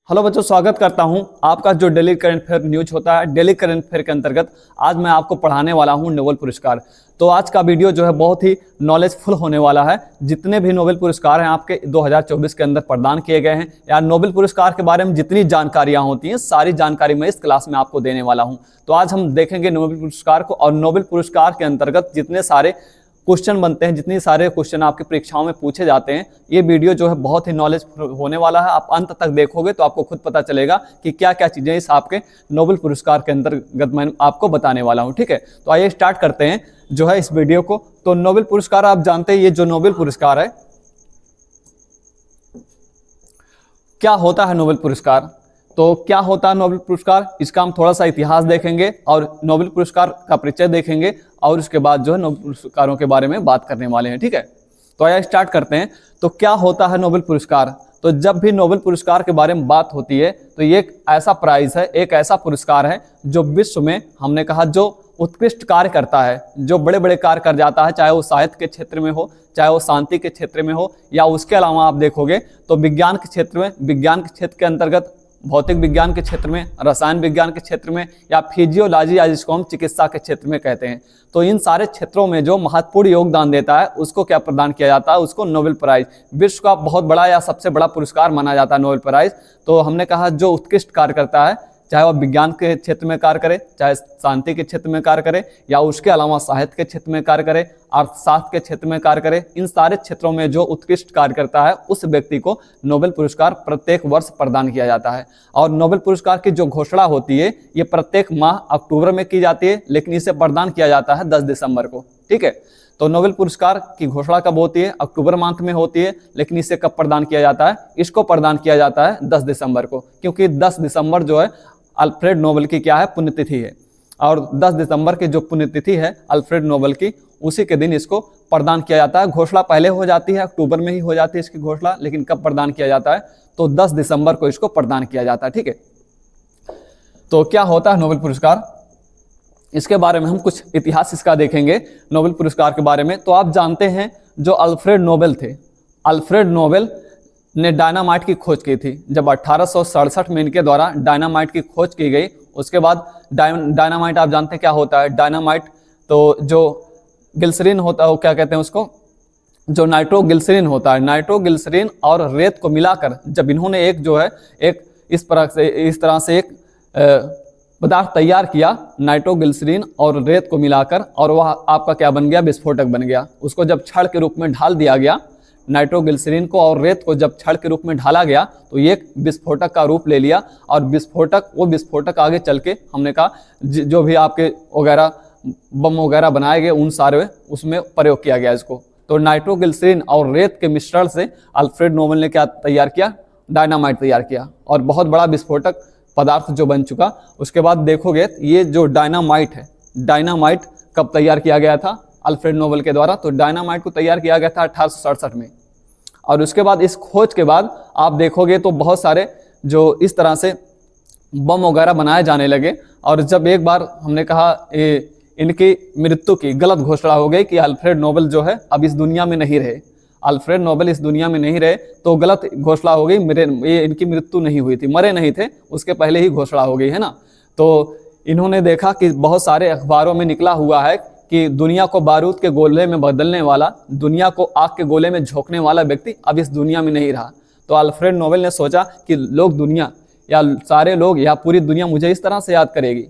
Hello बच्चों, स्वागत करता हूं आपका जो डेली करंट अफेयर न्यूज होता है। डेली करंट अफेयर के अंतर्गत आज मैं आपको पढ़ाने वाला हूं नोबेल पुरस्कार। तो आज का वीडियो जो है बहुत ही नॉलेजफुल होने वाला है। जितने भी नोबेल पुरस्कार हैं आपके 2024 के अंदर प्रदान किए गए हैं, या नोबेल पुरस्कार के बारे में जितनी जानकारियां होती हैं सारी जानकारी मैं इस क्लास में आपको देने वाला हूं। तो आज हम देखेंगे नोबेल पुरस्कार को, और नोबेल पुरस्कार के अंतर्गत जितने सारे क्वेश्चन बनते हैं, जितने सारे क्वेश्चन आपकी परीक्षाओं में पूछे जाते हैं, ये वीडियो जो है बहुत ही नॉलेज होने वाला है। आप अंत तक देखोगे तो आपको खुद पता चलेगा कि क्या क्या चीज़ें इस आपके नोबेल पुरस्कार के अंतर्गत मैं आपको बताने वाला हूँ। ठीक है, तो आइए स्टार्ट करते हैं जो है इस वीडियो को। तो नोबेल पुरस्कार आप जानते हैं, ये जो नोबेल पुरस्कार है, क्या होता है नोबेल पुरस्कार? तो क्या होता है नोबेल पुरस्कार, इसका हम थोड़ा सा इतिहास देखेंगे और नोबेल पुरस्कार का परिचय देखेंगे, और उसके बाद जो है नोबेल पुरस्कारों के बारे में बात करने वाले हैं। ठीक है, तो आइए स्टार्ट करते हैं। तो क्या होता है नोबेल पुरस्कार? तो जब भी नोबेल पुरस्कार के बारे में बात होती है तो ये एक ऐसा प्राइज है, एक ऐसा पुरस्कार है जो विश्व में, हमने कहा, जो उत्कृष्ट कार्य करता है, जो बड़े बड़े कार्य कर जाता है, चाहे वो साहित्य के क्षेत्र में हो, चाहे वो शांति के क्षेत्र में हो, या उसके अलावा आप देखोगे तो विज्ञान के क्षेत्र में, विज्ञान के क्षेत्र के अंतर्गत भौतिक विज्ञान के क्षेत्र में, रसायन विज्ञान के क्षेत्र में, या फिजियोलॉजी, या जिसको हम चिकित्सा के क्षेत्र में कहते हैं। तो इन सारे क्षेत्रों में जो महत्वपूर्ण योगदान देता है उसको क्या प्रदान किया जाता है? उसको नोबेल प्राइज, विश्व का बहुत बड़ा या सबसे बड़ा पुरस्कार माना जाता है नोबेल प्राइज। तो हमने कहा जो उत्कृष्ट कार्य करता है, चाहे वह विज्ञान के क्षेत्र में कार्य करे, चाहे शांति के क्षेत्र में कार्य करे, या उसके अलावा साहित्य के क्षेत्र में कार्य करे, अर्थशास्त्र के क्षेत्र में कार्य करे, इन सारे क्षेत्रों में जो उत्कृष्ट कार्य करता है उस व्यक्ति को नोबेल पुरस्कार प्रत्येक वर्ष प्रदान किया जाता है। और नोबेल पुरस्कार की जो घोषणा होती है ये प्रत्येक माह अक्टूबर में की जाती है, लेकिन इसे प्रदान किया जाता है 10 दिसंबर को। ठीक है, तो नोबेल पुरस्कार की घोषणा कब होती है? अक्टूबर मंथ में होती है, लेकिन इसे कब प्रदान किया जाता है? इसको प्रदान किया जाता है 10 दिसंबर को, क्योंकि 10 दिसंबर जो है अल्फ्रेड नोबेल की क्या है? पुण्यतिथि है। और 10 दिसंबर की जो पुण्यतिथि है अल्फ्रेड नोबेल की, उसी के दिन इसको प्रदान किया जाता है। घोषणा पहले हो जाती है, अक्टूबर में ही हो जाती है इसकी घोषणा, लेकिन कब प्रदान किया जाता है? तो 10 दिसंबर को इसको प्रदान किया जाता है। ठीक है, तो क्या होता है नोबेल पुरस्कार, इसके बारे में हम कुछ इतिहास इसका देखेंगे नोबेल पुरस्कार के बारे में। तो आप जानते हैं जो अल्फ्रेड नोबेल थे, अल्फ्रेड नोबेल ने डायनामाइट की खोज की थी। जब 1867 में इनके द्वारा डायनामाइट की खोज की गई, उसके बाद डायनामाइट आप जानते हैं क्या होता है? डायनामाइट तो जो ग्लिसरीन होता है, वो क्या कहते हैं उसको, जो नाइट्रोग्लिसरीन होता है, नाइट्रोग्लिसरीन और रेत को मिलाकर जब इन्होंने एक जो है एक इस तरह से एक पदार्थ तैयार किया, नाइट्रोग्लिसरीन और रेत को मिलाकर, और वह आपका क्या बन गया? विस्फोटक बन गया। उसको जब छड़ के रूप में ढाल दिया गया, नाइट्रोग्लिसरीन को और रेत को जब छड़ के रूप में ढाला गया तो ये एक विस्फोटक का रूप ले लिया। और वो विस्फोटक आगे चल के, हमने कहा, जो भी आपके वगैरह बम वगैरह बनाए गए उन सारे उसमें प्रयोग किया गया इसको। तो नाइट्रोग्लिसरीन और रेत के मिश्रण से अल्फ्रेड नोबेल ने क्या तैयार किया? डायनामाइट तैयार किया, और बहुत बड़ा विस्फोटक पदार्थ जो बन चुका। उसके बाद देखोगे ये जो डायनामाइट है, डायनामाइट कब तैयार किया गया था? अल्फ्रेड नोबेल के द्वारा। तो डायनामाइट को तैयार किया गया था 1867 में। और उसके बाद इस खोज के बाद आप देखोगे तो बहुत सारे जो इस तरह से बम वगैरह बनाए जाने लगे। और जब एक बार हमने कहा इनकी मृत्यु की गलत घोषणा हो गई कि अल्फ्रेड नोबेल जो है अब इस दुनिया में नहीं रहे, अल्फ्रेड नोबेल इस दुनिया में नहीं रहे, तो गलत घोषणा हो गई, ये इनकी मृत्यु नहीं हुई थी, मरे नहीं थे, उसके पहले ही घोषणा हो गई है ना। तो इन्होंने देखा कि बहुत सारे अखबारों में निकला हुआ है कि दुनिया को बारूद के गोले में बदलने वाला, दुनिया को आग के गोले में झोंकने वाला व्यक्ति अब इस दुनिया में नहीं रहा। तो अल्फ्रेड नोबेल ने सोचा कि लोग, दुनिया या सारे लोग या पूरी दुनिया मुझे इस तरह से याद करेगी।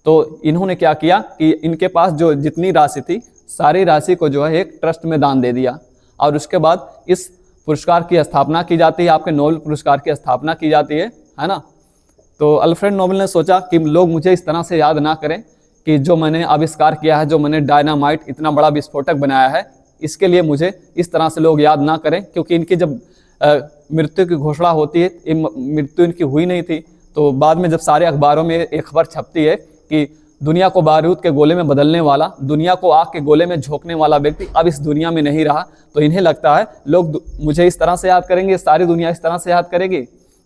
तो इन्होंने क्या किया कि इनके पास जो जितनी राशि थी सारी राशि को जो है एक ट्रस्ट में दान दे दिया। और उसके बाद इस पुरस्कार की स्थापना की जाती है, आपके नोबेल पुरस्कार की स्थापना की जाती है ना। तो अल्फ्रेड नोबेल ने सोचा कि लोग मुझे इस तरह से याद ना करें कि जो मैंने आविष्कार किया है, जो मैंने डायनामाइट इतना बड़ा विस्फोटक बनाया है, इसके लिए मुझे इस तरह से लोग याद ना करें। क्योंकि इनकी जब मृत्यु की घोषणा होती है, मृत्यु इनकी हुई नहीं थी, तो बाद में जब सारे अखबारों में एक खबर छपती है कि दुनिया को बारूद के गोले में बदलने वाला, दुनिया को आग के गोले में झोंकने वाला व्यक्ति अब इस दुनिया में नहीं रहा, तो इन्हें लगता है लोग मुझे इस तरह से याद करेंगे, सारी दुनिया इस तरह से याद करेगी।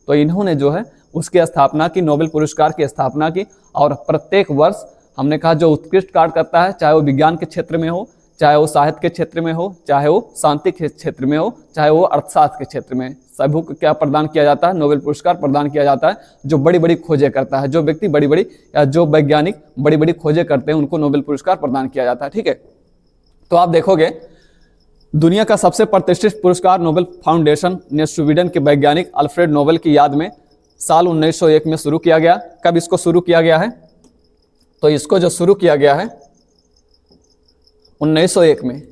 तो इन्होंने जो है उसकी स्थापना की, नोबेल पुरस्कार की स्थापना की। और प्रत्येक वर्ष हमने कहा जो उत्कृष्ट कार्य करता है, चाहे वो विज्ञान के क्षेत्र में हो, चाहे वो साहित्य के क्षेत्र में हो, चाहे वो शांति के क्षेत्र में हो, चाहे वो अर्थशास्त्र के क्षेत्र में, सभी को क्या प्रदान किया जाता है? नोबेल पुरस्कार प्रदान किया जाता है। जो बड़ी बड़ी खोजें करता है, जो व्यक्ति बड़ी बड़ी या जो वैज्ञानिक बड़ी बड़ी खोजें करते हैं, उनको नोबेल पुरस्कार प्रदान किया जाता है। ठीक है, तो आप देखोगे दुनिया का सबसे प्रतिष्ठित पुरस्कार नोबेल फाउंडेशन ने स्वीडन के वैज्ञानिक अल्फ्रेड नोबेल की याद में साल 1901 में शुरू किया गया। कब इसको शुरू किया गया है? तो इसको जो शुरू किया गया है 1901 में।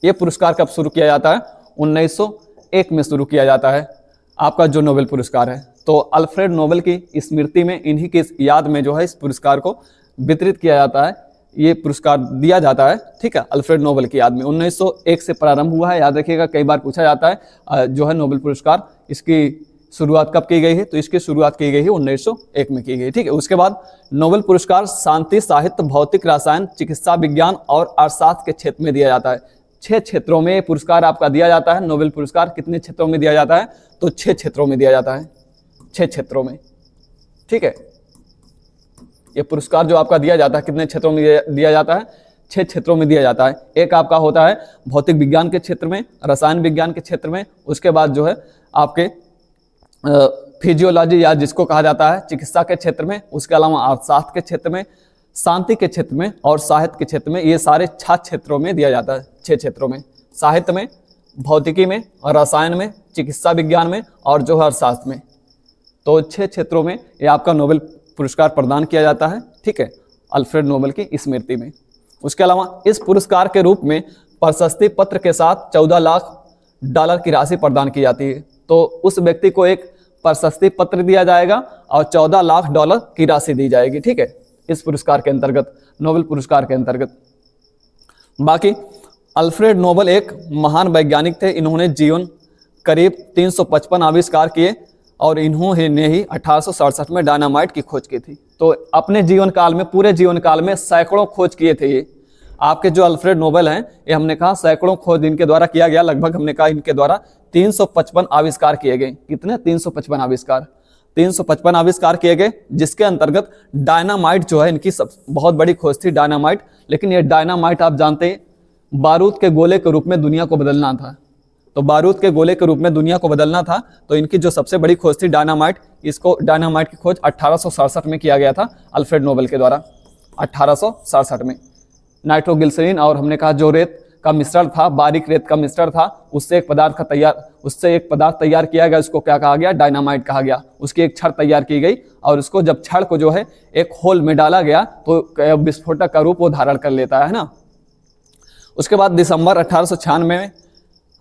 ये पुरस्कार कब शुरू किया जाता है? 1901 में शुरू किया जाता है आपका जो नोबेल पुरस्कार है। तो अल्फ्रेड नोबेल की स्मृति में, इन्हीं की याद में जो है इस पुरस्कार को वितरित किया जाता है, ये पुरस्कार दिया जाता है। ठीक है, अल्फ्रेड नोबेल की याद में 1901 से प्रारंभ हुआ है। याद रखिएगा, कई बार पूछा जाता है जो है नोबेल पुरस्कार, इसकी शुरुआत कब की गई है? तो इसकी शुरुआत की गई है 1901 में की गई। ठीक है, उसके बाद नोबेल पुरस्कार शांति, साहित्य, भौतिक, रसायन, चिकित्सा विज्ञान और अर्थशास्त्र के क्षेत्र में दिया जाता है। 6 क्षेत्रों में पुरस्कार आपका दिया जाता है। नोबेल पुरस्कार कितने क्षेत्रों में दिया जाता है? तो 6 क्षेत्रों में दिया जाता है, 6 क्षेत्रों में। ठीक है, ये पुरस्कार जो आपका दिया जाता है कितने क्षेत्रों में दिया जाता है? 6 क्षेत्रों में दिया जाता है। एक आपका होता है भौतिक विज्ञान के क्षेत्र में, रसायन विज्ञान के क्षेत्र में, उसके बाद जो है आपके फिजियोलॉजी या जिसको कहा जाता है चिकित्सा के क्षेत्र में, उसके अलावा अर्थशास्त्र के क्षेत्र में, शांति के क्षेत्र में और साहित्य के क्षेत्र में। ये सारे 6 क्षेत्रों में दिया जाता है, 6 क्षेत्रों में, साहित्य में, भौतिकी में, रसायन में, चिकित्सा विज्ञान में और जो है अर्थशास्त्र में। तो 6 क्षेत्रों में ये आपका नोबेल पुरस्कार प्रदान किया जाता है। ठीक है, अल्फ्रेड नोबेल की स्मृति में। उसके अलावा इस पुरस्कार के रूप में प्रशस्ति पत्र के साथ $14 लाख की राशि प्रदान की जाती है। तो उस व्यक्ति को एक प्रशस्ति पत्र दिया जाएगा और $14 लाख की राशि दी जाएगी। ठीक है, इस पुरस्कार के अंतर्गत, नोबेल पुरस्कार के अंतर्गत। बाकी अल्फ्रेड नोबेल एक महान वैज्ञानिक थे। इन्होंने जीवन करीब 355 आविष्कार किए और इन्होंने ही 1867 में डायनामाइट की खोज की थी। तो अपने जीवन काल में, पूरे जीवन काल में सैकड़ों खोज किए थे ये। आपके जो अल्फ्रेड नोबेल हैं, ये हमने कहा सैकड़ों खोज इनके द्वारा किया गया। लगभग हमने कहा इनके द्वारा 355 आविष्कार किए गए। कितने? 355 आविष्कार। 355 आविष्कार किए गए, जिसके अंतर्गत डायनामाइट जो है इनकी सब बहुत बड़ी खोज थी, डायनामाइट। लेकिन ये डायनामाइट आप जानते हैं बारूद के गोले के रूप में दुनिया को बदलना था। तो बारूद के गोले के रूप में दुनिया को बदलना था, तो इनकी जो सबसे बड़ी खोज थी डायनामाइट, इसको डायनामाइट की खोज 1867 में किया गया था अल्फ्रेड नोबेल के द्वारा। 1867 में नाइट्रोग्लिसरीन और हमने कहा जो रेत का मिश्रण था, बारीक रेत का मिश्रण था, उससे एक पदार्थ तैयार किया गया। उसको क्या कहा गया? डायनामाइट कहा गया। उसकी एक छड़ तैयार की गई और उसको जब छड़ को जो है एक होल में डाला गया तो विस्फोटक का रूप वो धारण कर लेता है ना। उसके बाद दिसंबर 1896 में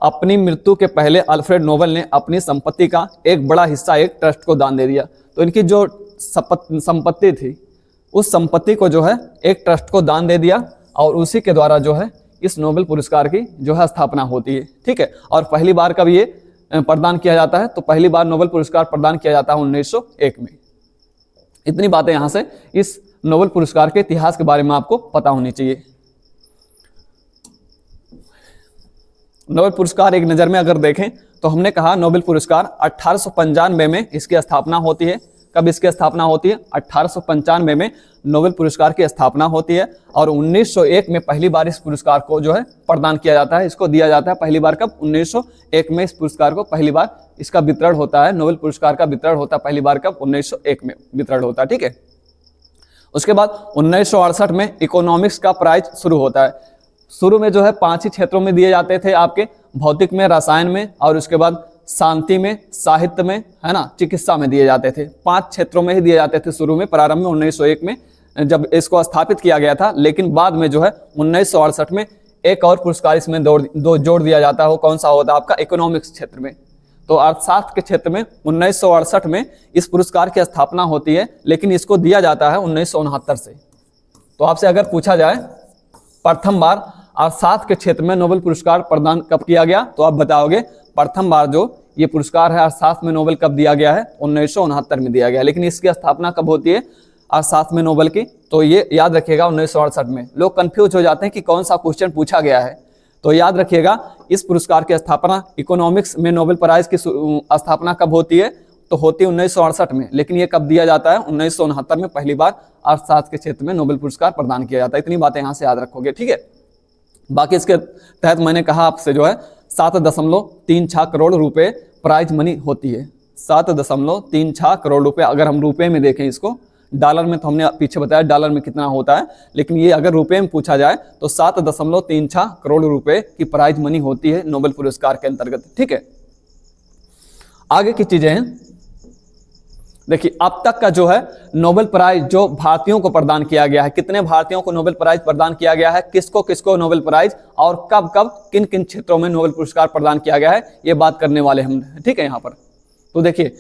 अपनी मृत्यु के पहले अल्फ्रेड नोबेल ने अपनी संपत्ति का एक बड़ा हिस्सा एक ट्रस्ट को दान दे दिया। तो इनकी जो संपत्ति थी, उस संपत्ति को जो है एक ट्रस्ट को दान दे दिया और उसी के द्वारा जो है इस नोबेल पुरस्कार की जो है स्थापना होती है। ठीक है, और पहली बार कब ये प्रदान किया जाता है? तो पहली बार नोबेल पुरस्कार प्रदान किया जाता है 1901 में। इतनी बातें यहाँ से इस नोबेल पुरस्कार के इतिहास के बारे में आपको पता होनी चाहिए। नोबेल पुरस्कार एक नज़र में अगर देखें तो हमने कहा नोबेल पुरस्कार 1895 में इसकी स्थापना होती है। कब इसकी स्थापना होती है? 1895 में नोबेल पुरस्कार की स्थापना होती है और 1901 में पहली बार इस पुरस्कार को जो है प्रदान किया जाता है, इसको दिया जाता है। पहली बार कब? 1901 में इस पुरस्कार को पहली बार इसका वितरण होता है। नोबेल पुरस्कार का वितरण होता है पहली बार कब? 1901 में वितरण होता है। ठीक है, उसके बाद 1968 में इकोनॉमिक्स का प्राइज शुरू होता है। शुरू में जो है 5 ही क्षेत्रों में दिए जाते थे आपके, भौतिक में, रसायन में और उसके बाद शांति में, साहित्य में, है ना, चिकित्सा में दिए जाते थे। 5 क्षेत्रों में ही दिए जाते थे शुरू में, प्रारंभ में 1901 में जब इसको स्थापित किया गया था। लेकिन बाद में जो है 1968 में एक और पुरस्कार इसमें जोड़ दिया जाता है। वो कौन सा होता है आपका? इकोनॉमिक्स क्षेत्र में। तो अर्थशास्त्र के क्षेत्र में 1968 में इस पुरस्कार की स्थापना होती है, लेकिन इसको दिया जाता है 1969 से। तो आपसे अगर पूछा जाए प्रथम बार अर्थशास्त्र के क्षेत्र में नोबेल पुरस्कार प्रदान कब किया गया, तो आप बताओगे प्रथम बार जो ये पुरस्कार है अर्थशास्त्र में नोबेल कब दिया गया है? 1969 में दिया गया। लेकिन इसकी स्थापना कब होती है अर्थशास्त्र में नोबेल की? तो ये याद रखिएगा 1968 में। लोग कंफ्यूज हो जाते हैं कि कौन सा क्वेश्चन पूछा गया है, तो याद रखिएगा इस पुरस्कार की स्थापना इकोनॉमिक्स में नोबेल प्राइज की स्थापना कब होती है? तो होती है 1968 में। लेकिन ये कब दिया जाता है? 1969 में पहली बार अर्थशास्त्र के क्षेत्र में नोबेल पुरस्कार प्रदान किया जाता है। इतनी बातें यहाँ से याद रखोगे। ठीक है, बाकी इसके तहत मैंने कहा आपसे जो है 7.36 करोड़ रुपए प्राइज मनी होती है। 7.36 करोड़ रुपए, अगर हम रुपए में देखें इसको, डॉलर में तो हमने पीछे बताया डॉलर में कितना होता है, लेकिन ये अगर रुपए में पूछा जाए तो 7.36 करोड़ रुपए की प्राइज मनी होती है नोबेल पुरस्कार के अंतर्गत। ठीक है, आगे की चीजें हैं। देखिए अब तक का जो है नोबेल प्राइज जो भारतीयों को प्रदान किया गया है, कितने भारतीयों को नोबेल प्राइज प्रदान किया गया है, किसको किसको नोबेल प्राइज, और कब कब किन किन क्षेत्रों में नोबेल पुरस्कार प्रदान किया गया है, ये बात करने वाले हम। ठीक है, यहाँ पर तो देखिए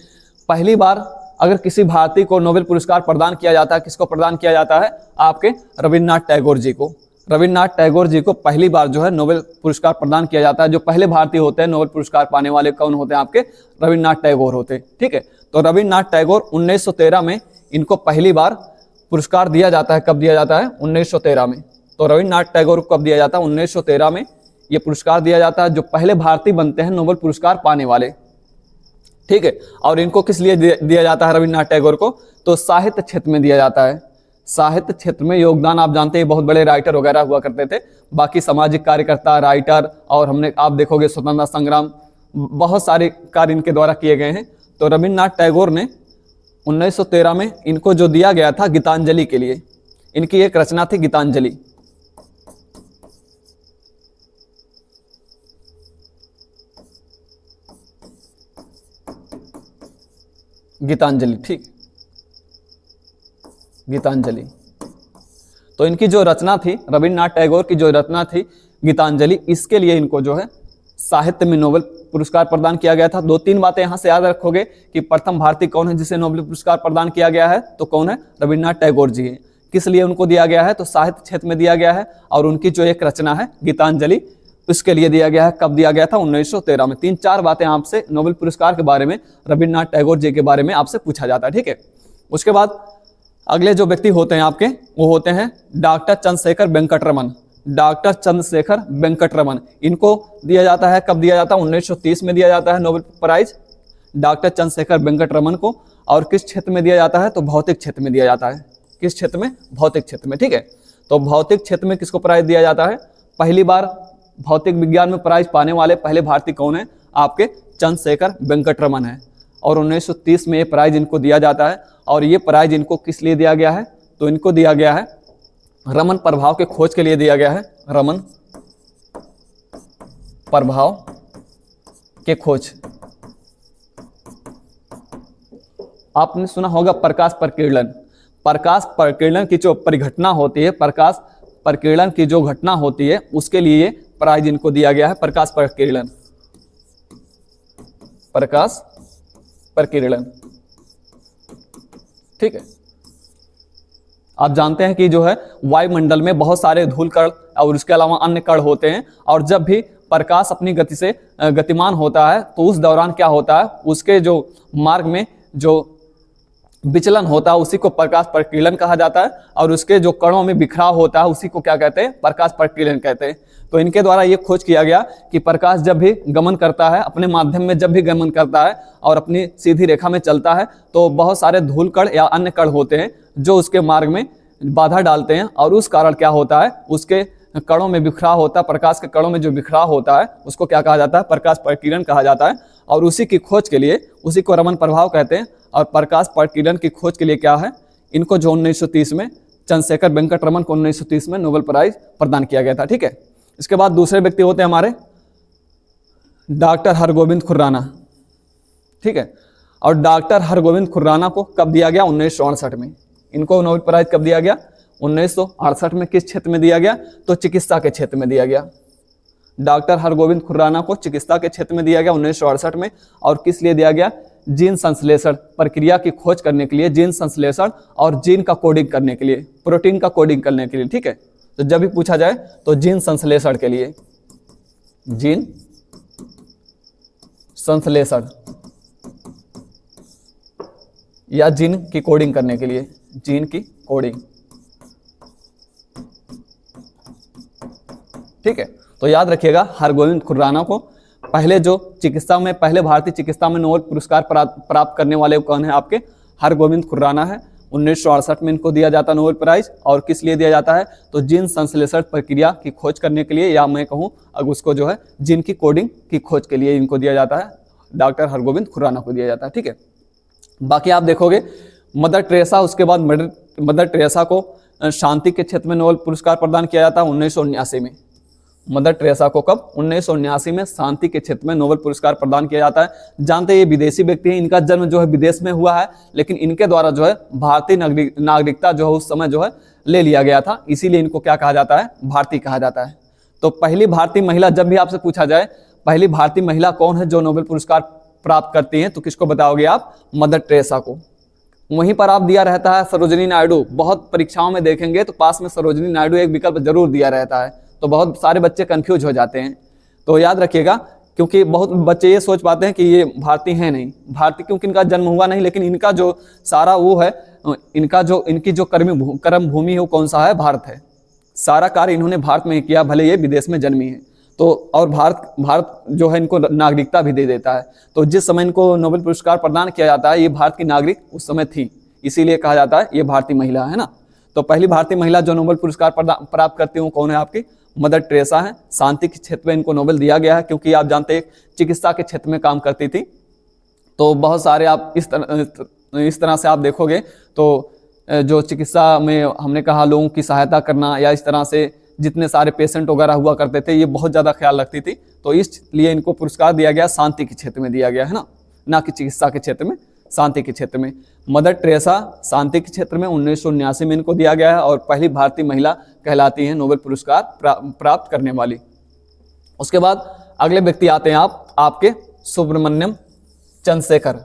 पहली बार अगर किसी भारतीय को नोबेल पुरस्कार प्रदान किया जाता है, किसको प्रदान किया जाता है, आपके रविन्द्रनाथ टैगोर जी को। रविन्द्रनाथ टैगोर जी को पहली बार जो है नोबेल पुरस्कार प्रदान किया जाता है। जो पहले भारतीय होते हैं नोबेल पुरस्कार पाने वाले कौन होते हैं, आपके रविन्द्रनाथ टैगोर होते हैं। ठीक है, तो रविन्द्रनाथ टैगोर 1913 में इनको पहली बार पुरस्कार दिया जाता है। कब दिया जाता है, 1913 में। तो रविन्द्रनाथ टैगोर को कब दिया जाता है, 1913 में ये पुरस्कार दिया जाता है, जो पहले भारतीय बनते हैं नोबेल पुरस्कार पाने वाले। ठीक है, और इनको किस लिए दिया जाता है रविन्द्रनाथ टैगोर को, तो साहित्य क्षेत्र में दिया जाता है। साहित्य क्षेत्र में योगदान, आप जानते हैं बहुत बड़े राइटर वगैरह हुआ करते थे, बाकी सामाजिक कार्यकर्ता, राइटर, और हमने आप देखोगे स्वतंत्रता संग्राम, बहुत सारे कार्य इनके द्वारा किए गए हैं। तो रविन्द्रनाथ टैगोर ने 1913 में इनको जो दिया गया था गीतांजलि के लिए, इनकी एक रचना थी गीतांजलि। गीतांजलि, ठीक, गीतांजलि। तो इनकी जो रचना थी, रविन्द्रनाथ टैगोर की जो रचना थी गीतांजलि, इसके लिए इनको जो है साहित्य में नोबेल पुरस्कार प्रदान किया गया था। 2-3 बातें यहां से याद रखोगे कि प्रथम भारतीय कौन है जिसे नोबेल पुरस्कार प्रदान किया गया है, तो कौन है, रविन्द्रनाथ टैगोर जी हैं। किस लिए उनको दिया गया है, तो साहित्य क्षेत्र में दिया गया है, और उनकी जो एक रचना है गीतांजलि, उसके लिए दिया गया है। कब दिया गया था, 1913 में। 3-4 बातें आपसे नोबेल पुरस्कार के बारे में, रविन्द्रनाथ टैगोर जी के बारे में आपसे पूछा जाता है। ठीक है, उसके बाद अगले जो व्यक्ति होते हैं आपके, वो होते हैं डॉक्टर चंद्रशेखर वेंकटरमन। डॉक्टर चंद्रशेखर वेंकटरमन, इनको दिया जाता है, कब दिया जाता है, 1930 में दिया जाता है Nobel prize doctor Chandrasekhar Venkataraman को। और किस क्षेत्र में दिया जाता है, तो भौतिक क्षेत्र में दिया जाता है। किस क्षेत्र में, भौतिक क्षेत्र में। ठीक है, तो भौतिक क्षेत्र में किसको प्राइज दिया जाता है, पहली बार भौतिक विज्ञान में प्राइज पाने वाले पहले भारतीय कौन है, आपके चंद्रशेखर वेंकटरमन है। और 1930 में ये प्राइज इनको दिया जाता है। और ये प्राइज इनको किस लिए दिया गया है, तो इनको दिया गया है रमन प्रभाव के खोज के लिए दिया गया है। रमन प्रभाव के खोज, आपने सुना होगा प्रकाश प्रकीर्णन। प्रकाश प्रकीर्णन की जो परिघटना होती है, प्रकाश प्रकीर्णन की जो घटना होती है, उसके लिए प्राइज इनको दिया गया है, प्रकाश प्रकीर्णन। प्रकाश प्रकीर्णन, ठीक है। आप जानते हैं कि जो है वायुमंडल में बहुत सारे धूल कण और उसके अलावा अन्य कण होते हैं, और जब भी प्रकाश अपनी गति से गतिमान होता है तो उस दौरान क्या होता है, उसके जो मार्ग में जो विचलन होता है उसी को प्रकाश प्रकीर्णन कहा जाता है, और उसके जो कणों में बिखराव होता है उसी को क्या कहते हैं, प्रकाश प्रकीर्णन कहते हैं। तो इनके द्वारा ये खोज किया गया कि प्रकाश जब भी गमन करता है, अपने माध्यम में जब भी गमन करता है और अपनी सीधी रेखा में चलता है, तो बहुत सारे धूल कण या अन्य कण होते हैं जो उसके मार्ग में बाधा डालते हैं, और उस कारण क्या होता है, उसके कणों में बिखराव होता है। प्रकाश के कणों में जो बिखराव होता है उसको क्या कहा जाता है, प्रकाश प्रकीर्णन कहा जाता है। और उसी की खोज के लिए, उसी को रमन प्रभाव कहते हैं। और प्रकाश प्रकीर्णन की खोज के लिए क्या है, इनको जो 1930 में चंद्रशेखर वेंकटरमन को 1930 में नोबेल प्राइज प्रदान किया गया था। ठीक है, इसके बाद दूसरे व्यक्ति होते हैं हमारे डॉक्टर हरगोविंद खुराना। ठीक है, और डॉक्टर हरगोविंद खुराना को कब दिया गया, 1968 में। इनको नोबेल प्राइज कब दिया गया, 1968 में। किस क्षेत्र में दिया गया, तो चिकित्सा के क्षेत्र में दिया गया। डॉक्टर हरगोविंद खुराना को चिकित्सा के क्षेत्र में दिया गया 1968 में। और किस लिए दिया गया, जीन संश्लेषण प्रक्रिया की खोज करने के लिए, जीन संश्लेषण और जीन का कोडिंग करने के लिए, प्रोटीन का कोडिंग करने के लिए। ठीक है, तो जब भी पूछा जाए तो जीन संश्लेषण के लिए, जीन संश्लेषण या जीन की कोडिंग करने के लिए, जीन की कोडिंग। ठीक है, तो याद रखिएगा हरगोविंद खुराना को पहले जो चिकित्सा में, पहले भारतीय चिकित्सा में नोबेल पुरस्कार प्राप्त करने वाले कौन है, आपके हरगोविंद खुराना है। 1968 में इनको दिया जाता है नोबेल प्राइज। और किस लिए दिया जाता है, तो जीन संश्लेषण प्रक्रिया की खोज करने के लिए, या मैं कहूँ अब उसको जो है जीन की कोडिंग की खोज के लिए इनको दिया जाता है, डॉक्टर हरगोविंद खुराना को दिया जाता है। ठीक है, बाकी आप देखोगे मदर टेरेसा, उसके बाद मदर टेरेसा को शांति के क्षेत्र में नोबेल पुरस्कार प्रदान किया जाता है 1979 में। मदर टेरेसा को कब, 1979 में शांति के क्षेत्र में नोबेल पुरस्कार प्रदान किया जाता है। जानते हैं ये विदेशी व्यक्ति हैं, इनका जन्म जो है विदेश में हुआ है, लेकिन इनके द्वारा जो है भारतीय नागरिकता जो है उस समय जो है ले लिया गया था, इसीलिए इनको क्या कहा जाता है, भारतीय कहा जाता है। तो पहली भारतीय महिला, जब भी आपसे पूछा जाए पहली भारतीय महिला कौन है जो नोबेल पुरस्कार प्राप्त करती हैं, तो किसको बताओगे आप, मदर टेरेसा को। वहीं पर आप दिया रहता है सरोजिनी नायडू, बहुत परीक्षाओं में देखेंगे तो पास में सरोजिनी नायडू एक विकल्प जरूर दिया रहता है, तो बहुत सारे बच्चे कंफ्यूज हो जाते हैं। तो याद रखिएगा, क्योंकि बहुत बच्चे ये सोच पाते हैं कि ये भारतीय हैं नहीं, भारतीय क्योंकि इनका जन्म हुआ नहीं, लेकिन इनका जो सारा वो है, इनकी जो कर्म भूमि है वो कौन सा है, भारत है। सारा कार्य इन्होंने भारत में ही किया, भले ये विदेश में जन्मी है। तो और भारत जो है इनको नागरिकता भी दे देता है। तो जिस समय इनको नोबेल पुरस्कार प्रदान किया जाता है, ये भारत की नागरिक उस समय थी, इसीलिए कहा जाता है ये भारतीय महिला है ना। तो पहली भारतीय महिला जो नोबेल पुरस्कार प्राप्त करती हूँ कौन है, आपकी मदर टेरेसा है। शांति के क्षेत्र में इनको नोबेल दिया गया है, क्योंकि आप जानते हैं चिकित्सा के क्षेत्र में काम करती थी। तो बहुत सारे आप इस तरह से आप देखोगे तो जो चिकित्सा में हमने कहा लोगों की सहायता करना, या इस तरह से जितने सारे पेशेंट वगैरह हुआ करते थे, ये बहुत ज़्यादा ख्याल रखती थी, तो इसलिए इनको पुरस्कार दिया गया, शांति के क्षेत्र में दिया गया है ना कि चिकित्सा के क्षेत्र में, शांति के क्षेत्र में। मदर टेरेसा शांति के क्षेत्र में 1979 में इनको दिया गया है, और पहली भारतीय महिला कहलाती हैं नोबेल पुरस्कार प्राप्त करने वाली। उसके बाद अगले व्यक्ति आते हैं आपके सुब्रमण्यम चंद्रशेखर।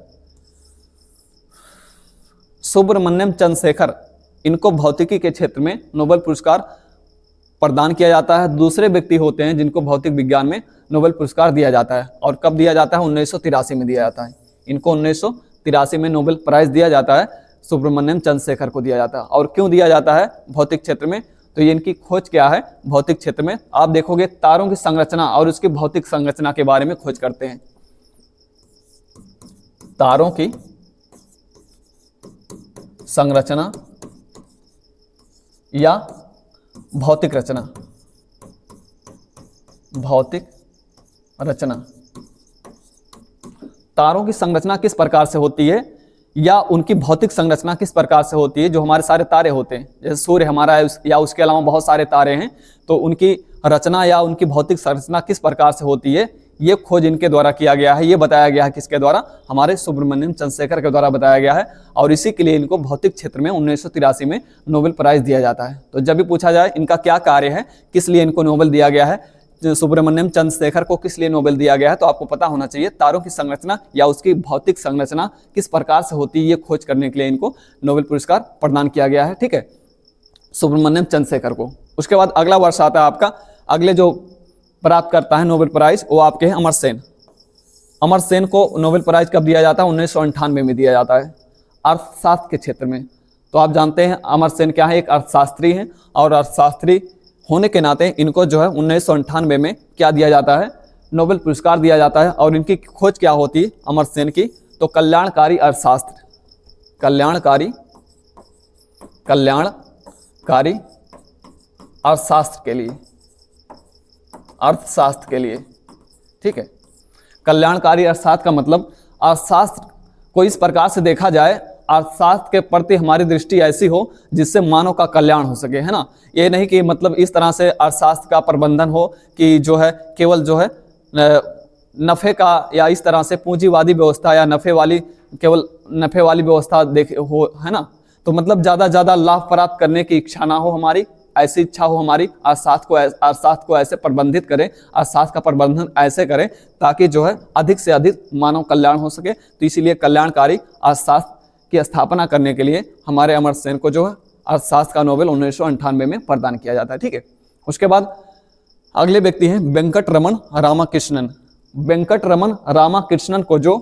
सुब्रमण्यम चंद्रशेखर, इनको भौतिकी के क्षेत्र में नोबेल पुरस्कार प्रदान किया जाता है। दूसरे व्यक्ति होते हैं जिनको भौतिक विज्ञान में नोबेल पुरस्कार दिया जाता है, और कब दिया जाता है, 1983 में दिया जाता है। इनको 1983 में नोबेल प्राइज दिया जाता है, सुब्रमण्यम चंद्रशेखर को दिया जाता है। और क्यों दिया जाता है भौतिक क्षेत्र में, तो ये इनकी खोज क्या है भौतिक क्षेत्र में, आप देखोगे तारों की संरचना और उसकी भौतिक संरचना के बारे में खोज करते हैं। तारों की संरचना या भौतिक रचना, भौतिक रचना। तारों की संरचना किस प्रकार से होती है, या उनकी भौतिक संरचना किस प्रकार से होती है। जो हमारे सारे तारे होते हैं, जैसे सूर्य हमारा है, या उसके अलावा बहुत सारे तारे हैं, तो उनकी रचना या उनकी भौतिक संरचना किस प्रकार से होती है, ये खोज इनके द्वारा किया गया है। ये बताया गया है किसके द्वारा, हमारे सुब्रमण्यम चंद्रशेखर के द्वारा बताया गया है, और इसी के लिए इनको भौतिक क्षेत्र में 1983 में नोबेल प्राइज दिया जाता है। तो जब भी पूछा जाए इनका क्या कार्य है, किस लिए इनको नोबेल दिया गया है, सुब्रमण्यम चंद्रशेखर को किस लिए नोबेल दिया गया है, तो आपको पता होना चाहिए तारों की संरचना या उसकी भौतिक संरचना किस प्रकार से होती है, ये खोज करने के लिए इनको नोबेल पुरस्कार प्रदान किया गया है। ठीक है, सुब्रमण्यम चंद्रशेखर को। उसके बाद अगला वर्ष आता है आपका, अगले जो प्राप्त करता है नोबेल प्राइज वो आपके हैं अमर्त्य सेन। अमर्त्य सेन को नोबेल प्राइज कब दिया जाता है, 1998 में दिया जाता है, अर्थशास्त्र के क्षेत्र में। तो आप जानते हैं अमर्त्य सेन क्या है, एक अर्थशास्त्री हैं, और अर्थशास्त्री होने के नाते इनको जो है 1998 में क्या दिया जाता है, नोबेल पुरस्कार दिया जाता है। और इनकी खोज क्या होती है अमर्त्य सेन की, तो कल्याणकारी अर्थशास्त्र, कल्याणकारी अर्थशास्त्र के लिए, अर्थशास्त्र के लिए। ठीक है, कल्याणकारी अर्थशास्त्र का मतलब अर्थशास्त्र को इस प्रकार से देखा जाए, अर्थशास्त्र के प्रति हमारी दृष्टि ऐसी हो जिससे मानव का कल्याण हो सके, है ना। ये नहीं कि मतलब इस तरह से अर्थशास्त्र का प्रबंधन हो कि जो है केवल जो है नफे का, या इस तरह से पूंजीवादी व्यवस्था या केवल नफे वाली व्यवस्था देखे हो, है ना। तो मतलब ज़्यादा लाभ प्राप्त करने की इच्छा ना हो हमारी, ऐसी इच्छा हो हमारी, अर्थशास्त्र को ऐसे प्रबंधित करें, अर्थशास्त्र का प्रबंधन ऐसे करें ताकि जो है अधिक से अधिक मानव कल्याण हो सके। तो इसीलिए कल्याणकारी अर्थशास्त्र की स्थापना करने के लिए हमारे अमर्त्य सेन को जो है अर्थशास्त्र का नोबेल 1998 में प्रदान किया जाता है। ठीक है, उसके बाद अगले व्यक्ति हैं वेंकटरमण रामाकृष्णन। वेंकटरमण रामाकृष्णन को जो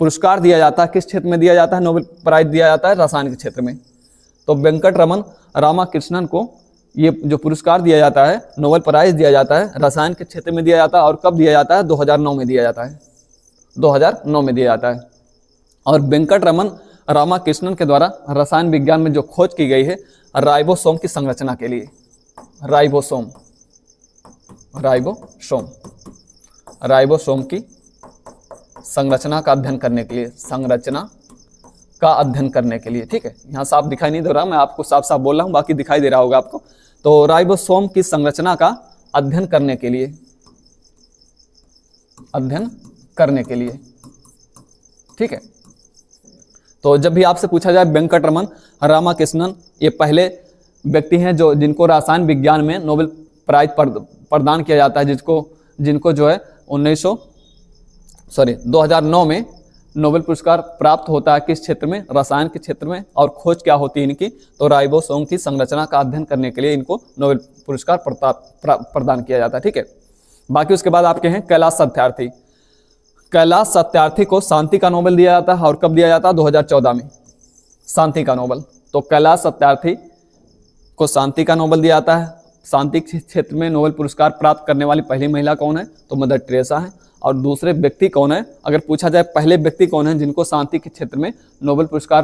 पुरस्कार दिया जाता है, किस क्षेत्र में दिया जाता है, नोबेल प्राइज दिया जाता है रसायन के क्षेत्र में। तो वेंकटरमण रामाकृष्णन को ये जो पुरस्कार दिया जाता है, नोबेल प्राइज दिया जाता है, रसायन के क्षेत्र में दिया जाता है। और कब दिया जाता है, 2009 में दिया जाता है, 2009 में दिया जाता है। और वेंकटरमण रामाकृष्णन के द्वारा रसायन विज्ञान में जो खोज की गई है राइबोसोम की संरचना के लिए। राइबोसोम राइबोसोम राइबोसोम की संरचना का अध्ययन करने के लिए, संरचना का अध्ययन करने के लिए। ठीक है, यहाँ साफ दिखाई नहीं दे रहा, मैं आपको साफ साफ बोल रहा हूँ, बाकी दिखाई दे रहा होगा आपको। तो राइबोसोम की संरचना का अध्ययन करने के लिए, अध्ययन करने के लिए। ठीक है, तो जब भी आपसे पूछा जाए वेंकटरमन रामाकृष्णन, ये पहले व्यक्ति हैं जो जिनको रसायन विज्ञान में नोबेल प्राइज प्रदान किया जाता है, जिनको जो है 2009 में नोबेल पुरस्कार प्राप्त होता है। किस क्षेत्र में? रसायन के क्षेत्र में। और खोज क्या होती है इनकी? तो राइबोसोम की संरचना का अध्ययन करने के लिए इनको नोबेल पुरस्कार प्रदान किया जाता है। ठीक है, बाकी उसके बाद आपके हैं कैलाश सत्यार्थी। कैलाश सत्यार्थी को शांति का नोबेल दिया जाता है, और कब दिया जाता है? 2014 में शांति का नोबेल। तो कैलाश सत्यार्थी को शांति का नोबेल दिया जाता है। शांति के क्षेत्र में नोबेल पुरस्कार प्राप्त करने वाली पहली महिला कौन है? तो मदर टेरेसा है। और दूसरे व्यक्ति कौन है? अगर पूछा जाए पहले व्यक्ति कौन है जिनको शांति के क्षेत्र में नोबेल पुरस्कार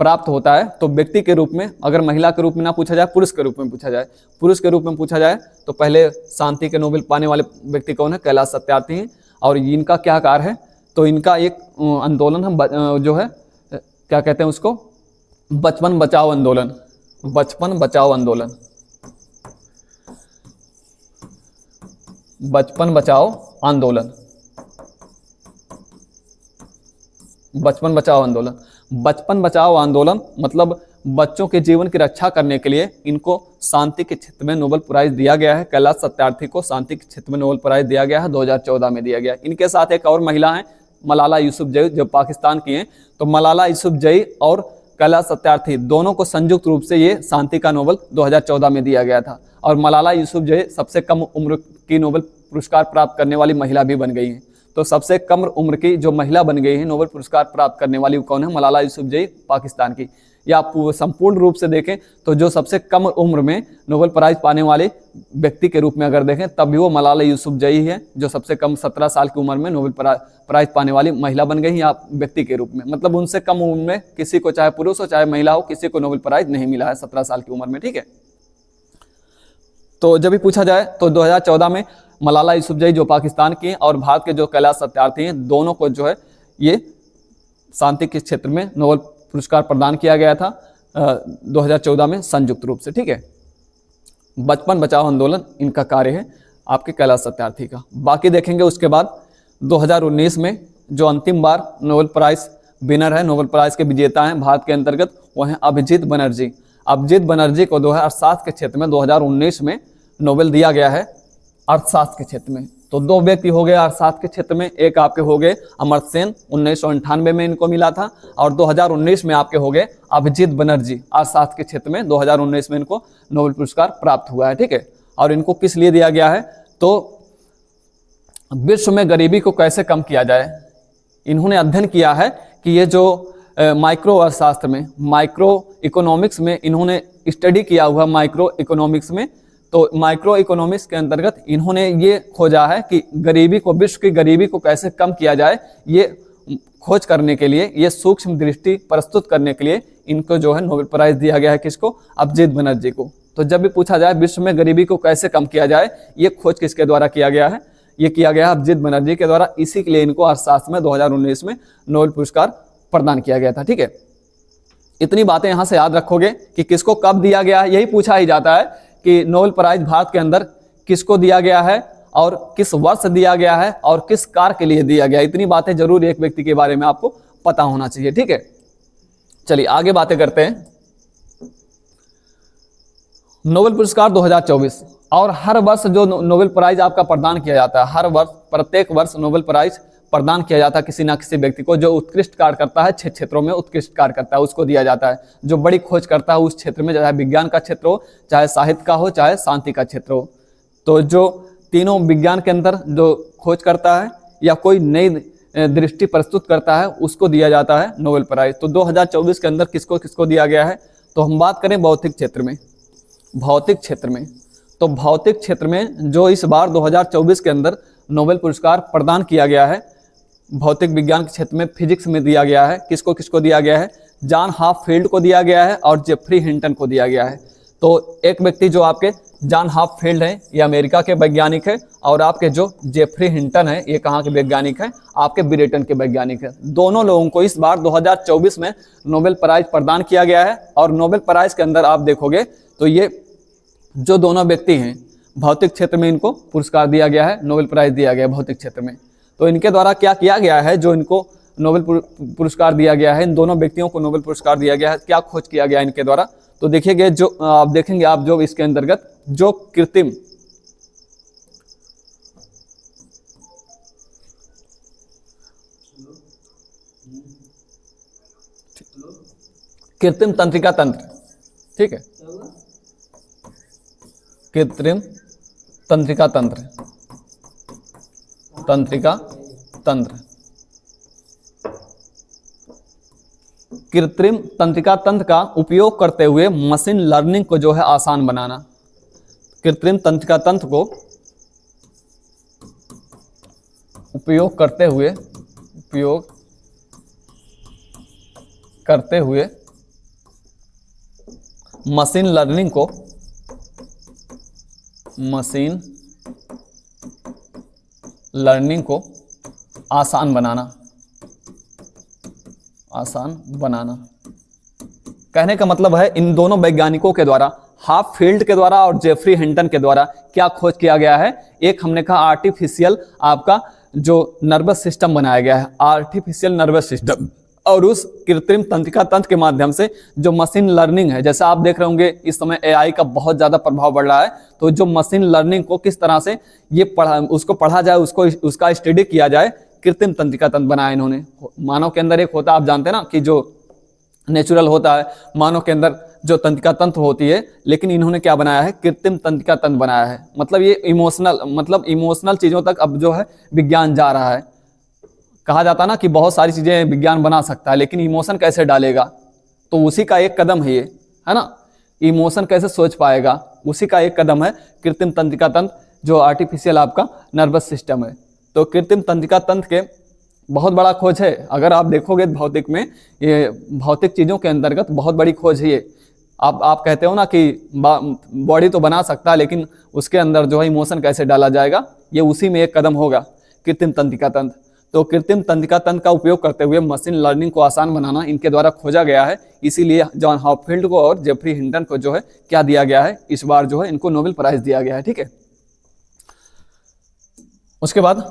प्राप्त होता है, तो व्यक्ति के रूप में, अगर महिला के रूप में ना पूछा जाए, पुरुष के रूप में पूछा जाए, पुरुष के रूप में पूछा जाए तो पहले शांति के नोबेल पाने वाले व्यक्ति कौन है? कैलाश सत्यार्थी हैं। और इनका क्या कार्य है? तो इनका एक आंदोलन है जो है, क्या कहते हैं उसको? बचपन बचाओ आंदोलन। बचपन बचाओ आंदोलन, बचपन बचाओ आंदोलन, बचपन बचाओ आंदोलन। बचपन बचाओ आंदोलन मतलब बच्चों के जीवन की रक्षा करने के लिए इनको शांति के क्षेत्र में नोबेल प्राइज दिया गया है। कैलाश सत्यार्थी को शांति के क्षेत्र में नोबेल प्राइज दिया गया है, 2014 में दिया गया। इनके साथ एक और महिला है, मलाला यूसुफजई, जो पाकिस्तान की हैं। तो मलाला यूसुफजई और कैलाश सत्यार्थी दोनों को संयुक्त रूप से ये शांति का नोबेल 2014 में दिया गया था। और मलाला यूसुफजई सबसे कम उम्र की नोबेल पुरस्कार प्राप्त करने वाली महिला भी बन गई हैं। तो सबसे कम उम्र की जो महिला बन गई है नोबेल पुरस्कार प्राप्त करने वाली, कौन है? मलाला यूसुफजई, पाकिस्तान की। या आप संपूर्ण रूप से देखें तो जो सबसे कम उम्र में नोबेल प्राइज पाने वाले व्यक्ति के रूप में अगर देखें तब भी वो मलाला यूसुफजई है, जो सबसे कम 17 साल की उम्र में नोबेल प्राइज पाने वाली महिला बन गई या व्यक्ति के रूप में। मतलब उनसे कम उम्र में किसी को, चाहे पुरुष हो चाहे महिला हो, किसी को नोबेल प्राइज नहीं मिला है 17 साल की उम्र में। ठीक है, तो जब भी पूछा जाए तो 2014 में मलाला यूसुफजई जो पाकिस्तान की हैं और भारत के जो कैलाश सत्यार्थी हैं, दोनों को जो है ये शांति के क्षेत्र में नोबेल पुरस्कार प्रदान किया गया था 2014 में संयुक्त रूप से। ठीक है, बचपन बचाओ आंदोलन इनका कार्य है आपके कैलाश सत्यार्थी का। बाकी देखेंगे उसके बाद 2019 में जो अंतिम बार नोबेल प्राइज विनर है, नोबेल प्राइज के विजेता हैं भारत के अंतर्गत, वो हैं अभिजीत बनर्जी। अभिजीत बनर्जी को 2007 के क्षेत्र में 2019 में नोबेल दिया गया है अर्थशास्त्र के क्षेत्र में। तो दो व्यक्ति हो गए अर्थशास्त्र के क्षेत्र में, एक आपके हो गए अमर्त्य सेन, 1998 में इनको मिला था, और 2019 में आपके हो गए अभिजीत बनर्जी, अर्थशास्त्र के क्षेत्र में 2019 में इनको नोबेल पुरस्कार प्राप्त हुआ है। ठीक है, और इनको किस लिए दिया गया है? तो विश्व में गरीबी को कैसे कम किया जाए, इन्होंने अध्ययन किया है कि ये जो माइक्रो अर्थशास्त्र में, माइक्रो इकोनॉमिक्स में इन्होंने स्टडी किया हुआ, माइक्रो इकोनॉमिक्स में, तो माइक्रो इकोनॉमिक्स के अंतर्गत इन्होंने ये खोजा है कि गरीबी को, विश्व की गरीबी को कैसे कम किया जाए। ये खोज करने के लिए, ये सूक्ष्म दृष्टि प्रस्तुत करने के लिए इनको जो है नोबेल प्राइज दिया गया है। किसको? अभिजीत बनर्जी को। तो जब भी पूछा जाए विश्व में गरीबी को कैसे कम किया जाए, ये खोज किसके द्वारा किया गया है? ये किया गया है अभिजीत बनर्जी के द्वारा। इसी के लिए इनको अर्थशास्त्र में 2019 में नोबेल पुरस्कार प्रदान किया गया था। ठीक है, इतनी बातें यहाँ से याद रखोगे कि किसको कब दिया गया है। यही पूछा ही जाता है कि नोबेल प्राइज भारत के अंदर किसको दिया गया है और किस वर्ष दिया गया है और किस कार्य के लिए दिया गया। इतनी बातें जरूर एक व्यक्ति के बारे में आपको पता होना चाहिए। ठीक है, चलिए आगे बातें करते हैं। नोबेल पुरस्कार 2024, और हर वर्ष जो नोबेल प्राइज आपका प्रदान किया जाता है, हर वर्ष, प्रत्येक वर्ष नोबेल प्राइज प्रदान किया जाता है किसी ना किसी व्यक्ति को जो उत्कृष्ट कार्य करता है, 6 क्षेत्रों में उत्कृष्ट कार्य करता है, उसको दिया जाता है। जो बड़ी खोज करता है उस क्षेत्र में, चाहे विज्ञान का क्षेत्र हो, चाहे साहित्य का हो, चाहे शांति का क्षेत्र हो। तो जो तीनों विज्ञान के अंदर जो खोज करता है या कोई नई दृष्टि प्रस्तुत करता है, उसको दिया जाता है नोबेल प्राइज। तो 2024 के अंदर किसको किसको दिया गया है? तो हम बात करें भौतिक क्षेत्र में, भौतिक क्षेत्र में, तो भौतिक क्षेत्र में जो इस बार 2024 के अंदर नोबेल पुरस्कार प्रदान किया गया है, भौतिक विज्ञान के क्षेत्र में फिजिक्स में दिया गया है। किसको किसको दिया गया है? जॉन हॉपफील्ड को दिया गया है और जेफरी हिंटन को दिया गया है। तो एक व्यक्ति जो आपके जॉन हॉपफील्ड हैं, ये अमेरिका के वैज्ञानिक हैं, और आपके जो जेफरी हिंटन है, ये कहाँ के वैज्ञानिक हैं? आपके ब्रिटेन के वैज्ञानिक हैं। दोनों लोगों को इस बार 2024 में नोबेल प्राइज प्रदान किया गया है। और नोबेल प्राइज के अंदर आप देखोगे तो ये जो दोनों व्यक्ति हैं, भौतिक क्षेत्र में इनको पुरस्कार दिया गया है, नोबेल प्राइज दिया गया है भौतिक क्षेत्र में। तो इनके द्वारा क्या किया गया है, जो इनको नोबेल पुरस्कार दिया गया है, इन दोनों व्यक्तियों को नोबेल पुरस्कार दिया गया है, क्या खोज किया गया इनके द्वारा? तो देखिएगा, जो आप देखेंगे आप जो इसके अंतर्गत जो कृत्रिम तंत्रिका तंत्र, ठीक है, कृत्रिम तंत्रिका तंत्र, तंत्रिका तंत्र, कृत्रिम तंत्रिका तंत्र का उपयोग करते हुए मशीन लर्निंग को जो है आसान बनाना। कृत्रिम तंत्रिका तंत्र को उपयोग करते हुए मशीन लर्निंग को आसान बनाना। कहने का मतलब है इन दोनों वैज्ञानिकों के द्वारा, हॉपफील्ड के द्वारा और जेफरी हिंटन के द्वारा क्या खोज किया गया है? एक हमने कहा आर्टिफिशियल आपका जो नर्वस सिस्टम बनाया गया है, आर्टिफिशियल नर्वस सिस्टम, और उस कृत्रिम तंत्रिका तंत्र के माध्यम से जो मशीन लर्निंग है, जैसे आप देख रहे होंगे इस समय एआई का बहुत ज़्यादा प्रभाव बढ़ रहा है, तो जो मशीन लर्निंग को किस तरह से ये उसको पढ़ा जाए, उसका स्टडी किया जाए, कृत्रिम तंत्रिका तंत्र बनाया इन्होंने। मानव के अंदर एक होता है, आप जानते हैं ना कि जो नेचुरल होता है, मानव के अंदर जो तंत्रिका तंत्र होती है, लेकिन इन्होंने क्या बनाया है? कृत्रिम तंत्रिका तंत्र बनाया है। मतलब ये इमोशनल चीज़ों तक अब जो है विज्ञान जा रहा है। कहा जाता है ना कि बहुत सारी चीज़ें विज्ञान बना सकता है, लेकिन इमोशन कैसे डालेगा? तो उसी का एक कदम है ये, है ना, इमोशन कैसे सोच पाएगा, उसी का एक कदम है कृत्रिम तंत्रिका तंत्र, जो आर्टिफिशियल आपका नर्वस सिस्टम है। तो कृत्रिम तंत्रिका तंत्र के बहुत बड़ा खोज है। अगर आप देखोगे भौतिक में, ये भौतिक चीज़ों के अंतर्गत बहुत बड़ी खोज है ये। आप कहते हो ना कि बॉडी तो बना सकता है, लेकिन उसके अंदर जो है इमोशन कैसे डाला जाएगा, ये उसी में एक कदम होगा, कृत्रिम तंत्रिका तंत्र। तो कृत्रिम तंत्रिका तंत्र का उपयोग करते हुए मशीन लर्निंग को आसान बनाना इनके द्वारा खोजा गया है। इसीलिए जॉन हॉपफील्ड को और जेफरी हिंटन को जो है क्या दिया गया है, इस बार जो है इनको नोबेल प्राइज दिया गया है, ठीक है। उसके बाद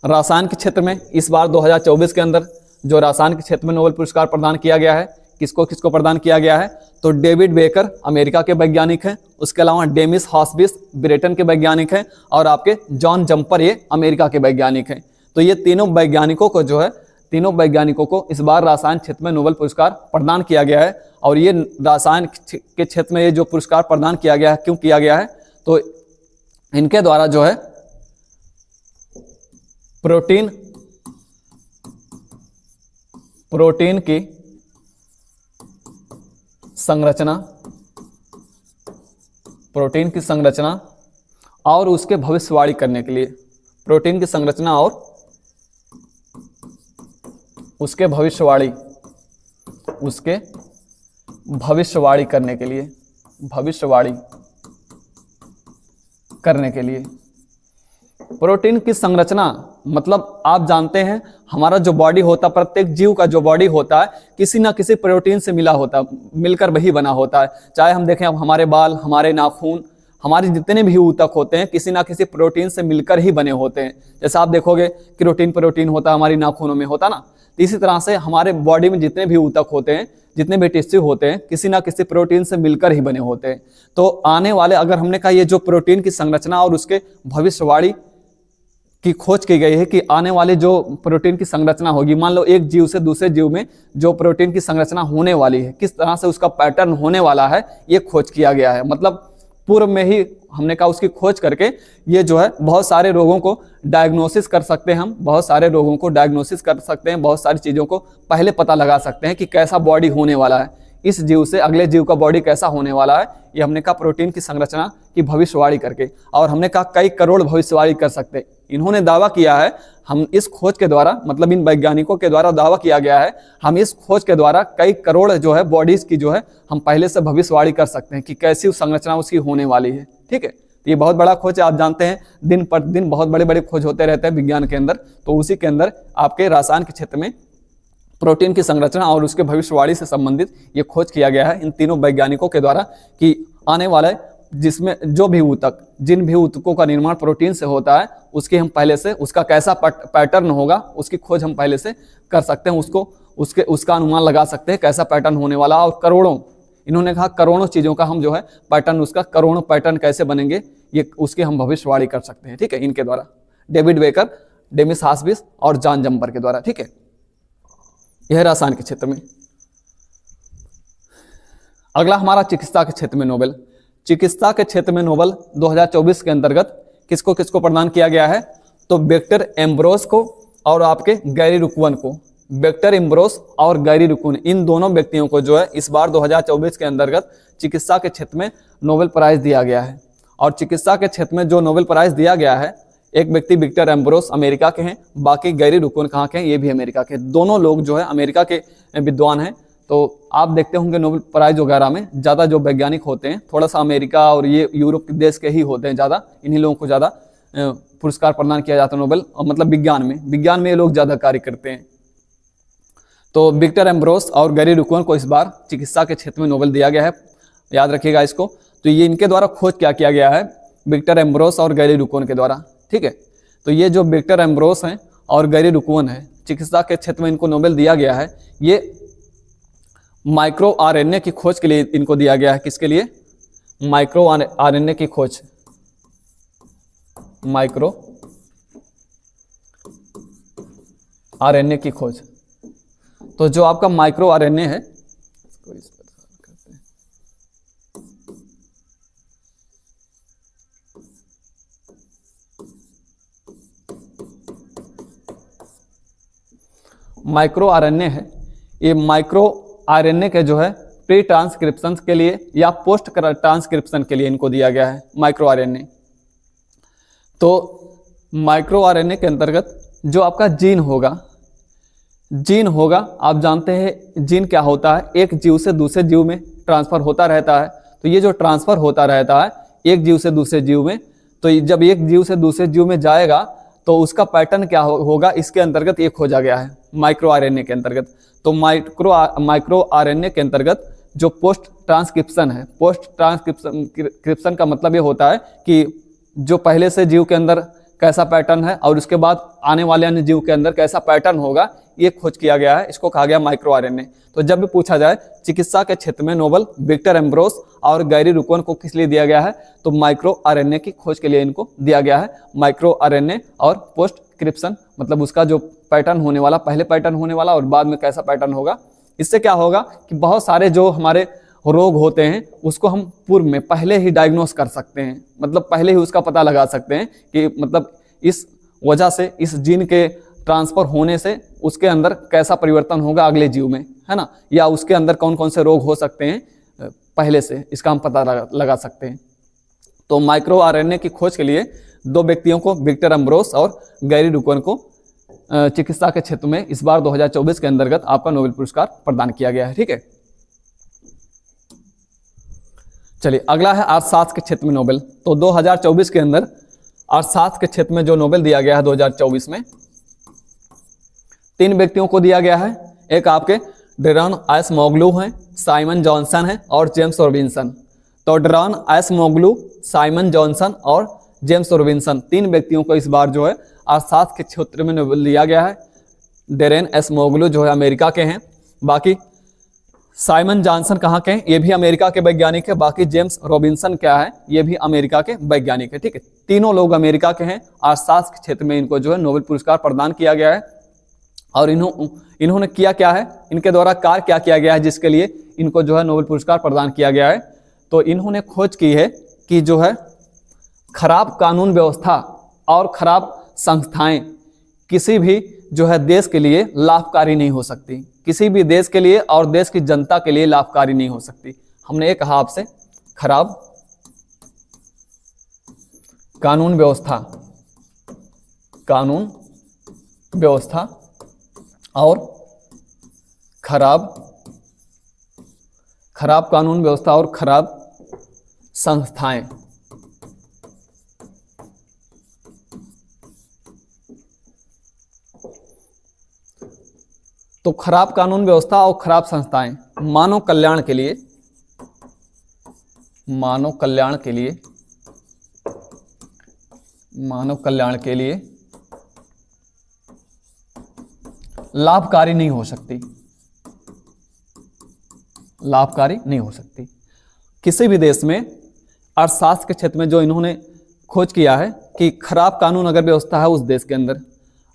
रसायन के क्षेत्र में इस बार 2024 के अंदर जो रसायन के क्षेत्र में नोबेल पुरस्कार प्रदान किया गया है, किसको किसको प्रदान किया गया है? तो डेविड बेकर अमेरिका के वैज्ञानिक हैं, उसके अलावा डेमिस हॉस्बिस ब्रिटेन के वैज्ञानिक हैं, और आपके जॉन जंपर ये अमेरिका के वैज्ञानिक हैं। तो ये तीनों वैज्ञानिकों को इस बार रसायन क्षेत्र में नोबेल पुरस्कार प्रदान किया गया है। और ये रसायन के क्षेत्र में ये जो पुरस्कार प्रदान किया गया है, क्यों किया गया है? तो इनके द्वारा जो है प्रोटीन की संरचना और उसके भविष्यवाणी करने के लिए, प्रोटीन की संरचना और उसके भविष्यवाणी करने के लिए प्रोटीन की संरचना, मतलब आप जानते हैं हमारा जो बॉडी होता है, प्रत्येक जीव का जो बॉडी होता है किसी ना किसी प्रोटीन से मिलकर वही बना होता है। चाहे हम देखें अब हमारे बाल, हमारे नाखून, हमारे जितने भी ऊतक होते हैं किसी ना किसी प्रोटीन से मिलकर ही बने होते हैं। जैसे आप देखोगे प्रोटीन होता है हमारी नाखूनों में, होता ना। इसी तरह से हमारे बॉडी में जितने भी ऊतक होते हैं, जितने भी टिश्यू होते हैं, किसी ना किसी प्रोटीन से मिलकर ही बने होते हैं। तो आने वाले, अगर हमने कहा ये जो प्रोटीन की संरचना और उसके भविष्यवाणी की खोज की गई है कि आने वाले जो प्रोटीन की संरचना होगी, मान लो एक जीव से दूसरे जीव में जो प्रोटीन की संरचना होने वाली है, किस तरह से उसका पैटर्न होने वाला है, ये खोज किया गया है। मतलब पूर्व में ही हमने कहा उसकी खोज करके ये जो है बहुत सारे रोगों को डायग्नोसिस कर सकते हैं, हम बहुत सारे रोगों को डायग्नोसिस कर सकते हैं, बहुत सारी चीज़ों को पहले पता लगा सकते हैं कि कैसा बॉडी होने वाला है। इस जीव से अगले जीव का बॉडी कैसा होने वाला है, ये हमने कहा प्रोटीन की संरचना की भविष्यवाणी करके, और हमने कहा कई करोड़ भविष्यवाणी कर सकते हैं। इन्होंने दावा किया है, हम इस खोज के द्वारा, मतलब इन वैज्ञानिकों के द्वारा दावा किया गया है, हम इस खोज के द्वारा कई करोड़ जो है बॉडीज की जो है हम पहले से भविष्यवाणी कर सकते हैं कि कैसी संरचना उसकी होने वाली है। ठीक है, तो ये बहुत बड़ा खोज है। आप जानते हैं दिन पर दिन बहुत बड़े बड़े खोज होते रहते हैं विज्ञान के अंदर, तो उसी के अंदर आपके रसायन के क्षेत्र में प्रोटीन की संरचना और उसके भविष्यवाणी से संबंधित ये खोज किया गया है इन तीनों वैज्ञानिकों के द्वारा कि आने वाले जिसमें जो भी ऊतक, जिन भी ऊतकों का निर्माण प्रोटीन से होता है, उसकी हम पहले से, उसका कैसा पैटर्न होगा उसकी खोज हम पहले से कर सकते हैं, उसका अनुमान लगा सकते हैं कैसा पैटर्न होने वाला, और करोड़ों, इन्होंने कहा करोड़ों चीज़ों का हम जो है पैटर्न, उसका करोड़ों पैटर्न कैसे बनेंगे ये उसकी हम भविष्यवाणी कर सकते हैं। ठीक है, इनके द्वारा, डेविड बेकर, डेमिस हास्बिस और जॉन जम्पर के द्वारा। ठीक है, यह रसायन के क्षेत्र में। अगला हमारा चिकित्सा के क्षेत्र में नोबेल। चिकित्सा के क्षेत्र में नोबेल 2024 के अंतर्गत किसको किसको प्रदान किया गया है, तो विक्टर एम्ब्रोस को और आपके गैरी रुकवन को। विक्टर एम्ब्रोस और गैरी रुकवन, इन दोनों व्यक्तियों को जो है इस बार 2024 के अंतर्गत चिकित्सा के क्षेत्र में नोबेल प्राइज दिया गया है। और चिकित्सा के क्षेत्र में जो नोबेल प्राइज दिया गया है, एक व्यक्ति विक्टर एम्ब्रोस अमेरिका के हैं, बाकी गैरी रुकवन कहाँ के हैं, ये भी अमेरिका के। दोनों लोग जो है अमेरिका के विद्वान हैं। तो आप देखते होंगे नोबेल प्राइज वगैरह में ज़्यादा जो वैज्ञानिक होते हैं थोड़ा सा अमेरिका और ये यूरोप के देश के ही होते हैं ज़्यादा, इन्हीं लोगों को ज़्यादा पुरस्कार प्रदान किया जाता है नोबेल, मतलब विज्ञान में ये लोग ज़्यादा कार्य करते हैं। तो विक्टर एम्ब्रोस और गैरी रुकवन को इस बार चिकित्सा के क्षेत्र में नोबेल दिया गया है, याद रखिएगा इसको। तो ये इनके द्वारा खोज क्या किया गया है, विक्टर एम्ब्रोस और गैरी रुकवन के द्वारा। ठीक है, तो ये जो विक्टर एम्ब्रोस हैं और गैरी रुकवन है, चिकित्सा के क्षेत्र में इनको नोबेल दिया गया है। ये माइक्रो आरएनए की खोज के लिए इनको दिया गया है। किसके लिए, माइक्रो आरएनए की खोज, माइक्रो आरएनए की खोज। तो जो आपका माइक्रो आरएनए है, माइक्रो आरएनए है, ये माइक्रो आरएनए के जो है प्री ट्रांसक्रिप्शन के लिए या पोस्ट ट्रांसक्रिप्शन के लिए इनको दिया गया है माइक्रो आरएनए। तो माइक्रो आरएनए के अंतर्गत जो आपका जीन होगा, आप जानते हैं जीन क्या होता है, एक जीव से दूसरे जीव में ट्रांसफर होता रहता है। तो ये जो ट्रांसफर होता रहता है एक जीव से दूसरे जीव में, तो जब एक जीव से दूसरे जीव में जाएगा तो उसका पैटर्न क्या होगा, इसके अंतर्गत ये खोजा गया है माइक्रो आरएनए के अंतर्गत। तो माइक्रो आरएनए के अंतर्गत जो पोस्ट ट्रांसक्रिप्शन है, पोस्ट ट्रांसक्रिप्शन का मतलब ये होता है कि जो पहले से जीव के अंदर कैसा पैटर्न है और उसके बाद आने वाले अन्य जीव के अंदर कैसा पैटर्न होगा, ये खोज किया गया है, इसको कहा गया माइक्रो आरएनए। तो जब भी पूछा जाए चिकित्सा के क्षेत्र में नोबेल विक्टर एम्ब्रोस और गैरी रुकवन को किस लिए दिया गया है, तो माइक्रो आरएनए की खोज के लिए इनको दिया गया है। माइक्रो आरएनए और पोस्ट क्रिप्शन, मतलब उसका जो पैटर्न होने वाला, पहले पैटर्न होने वाला और बाद में कैसा पैटर्न होगा। इससे क्या होगा कि बहुत सारे जो हमारे रोग होते हैं उसको हम पूर्व में पहले ही डायग्नोस कर सकते हैं, मतलब पहले ही उसका पता लगा सकते हैं कि मतलब इस वजह से, इस जीन के ट्रांसफर होने से उसके अंदर कैसा परिवर्तन होगा अगले जीव में, है ना, या उसके अंदर कौन कौन से रोग हो सकते हैं, पहले से इसका हम पता लगा सकते हैं। तो माइक्रो आरएनए की खोज के लिए दो व्यक्तियों को, विक्टर एम्ब्रोस और गैरी रुकवन को चिकित्सा के क्षेत्र में इस बार 2024 के अंतर्गत आपका नोबेल पुरस्कार प्रदान किया गया है। ठीक है, चलिए अगला है अर्थशास्त्र के क्षेत्र में नोबेल। तो 2024 के अंदर अर्थशास्त्र के क्षेत्र में जो नोबेल दिया गया है 2024 में, तीन व्यक्तियों को दिया गया है। एक आपके डरॉन एसमोग्लू हैं, साइमन जॉनसन हैं और जेम्स रॉबिन्सन। तो डरॉन एसमोग्लू, साइमन जॉनसन और जेम्स रॉबिन्सन, तीन व्यक्तियों को इस बार जो है अर्थशास्त्र के क्षेत्र में नोबेल दिया गया है। डरेन एसमोग्लू जो है अमेरिका के हैं, बाकी साइमन जॉनसन कहाँ के हैं, ये भी अमेरिका के वैज्ञानिक है। बाकी जेम्स रॉबिन्सन क्या है, ये भी अमेरिका के वैज्ञानिक है। ठीक है, तीनों लोग अमेरिका के हैं। अर्थशास्त्र के क्षेत्र में इनको जो है नोबेल पुरस्कार प्रदान किया गया है। और इन्होंने किया क्या है, इनके द्वारा कार्य क्या किया गया है जिसके लिए इनको जो है नोबेल पुरस्कार प्रदान किया गया है। तो इन्होंने खोज की है कि जो है खराब कानून व्यवस्था और खराब संस्थाएं किसी भी जो है देश के लिए लाभकारी नहीं हो सकती, किसी भी देश के लिए और देश की जनता के लिए लाभकारी नहीं हो सकती। हमने ये कहा आपसे, खराब कानून व्यवस्था और खराब कानून व्यवस्था और खराब संस्थाएं। तो खराब कानून व्यवस्था और खराब संस्थाएं मानव कल्याण के लिए लाभकारी नहीं हो सकती। किसी भी देश में अर्थशास्त्र के क्षेत्र में जो इन्होंने खोज किया है कि खराब कानून अगर व्यवस्था है उस देश के अंदर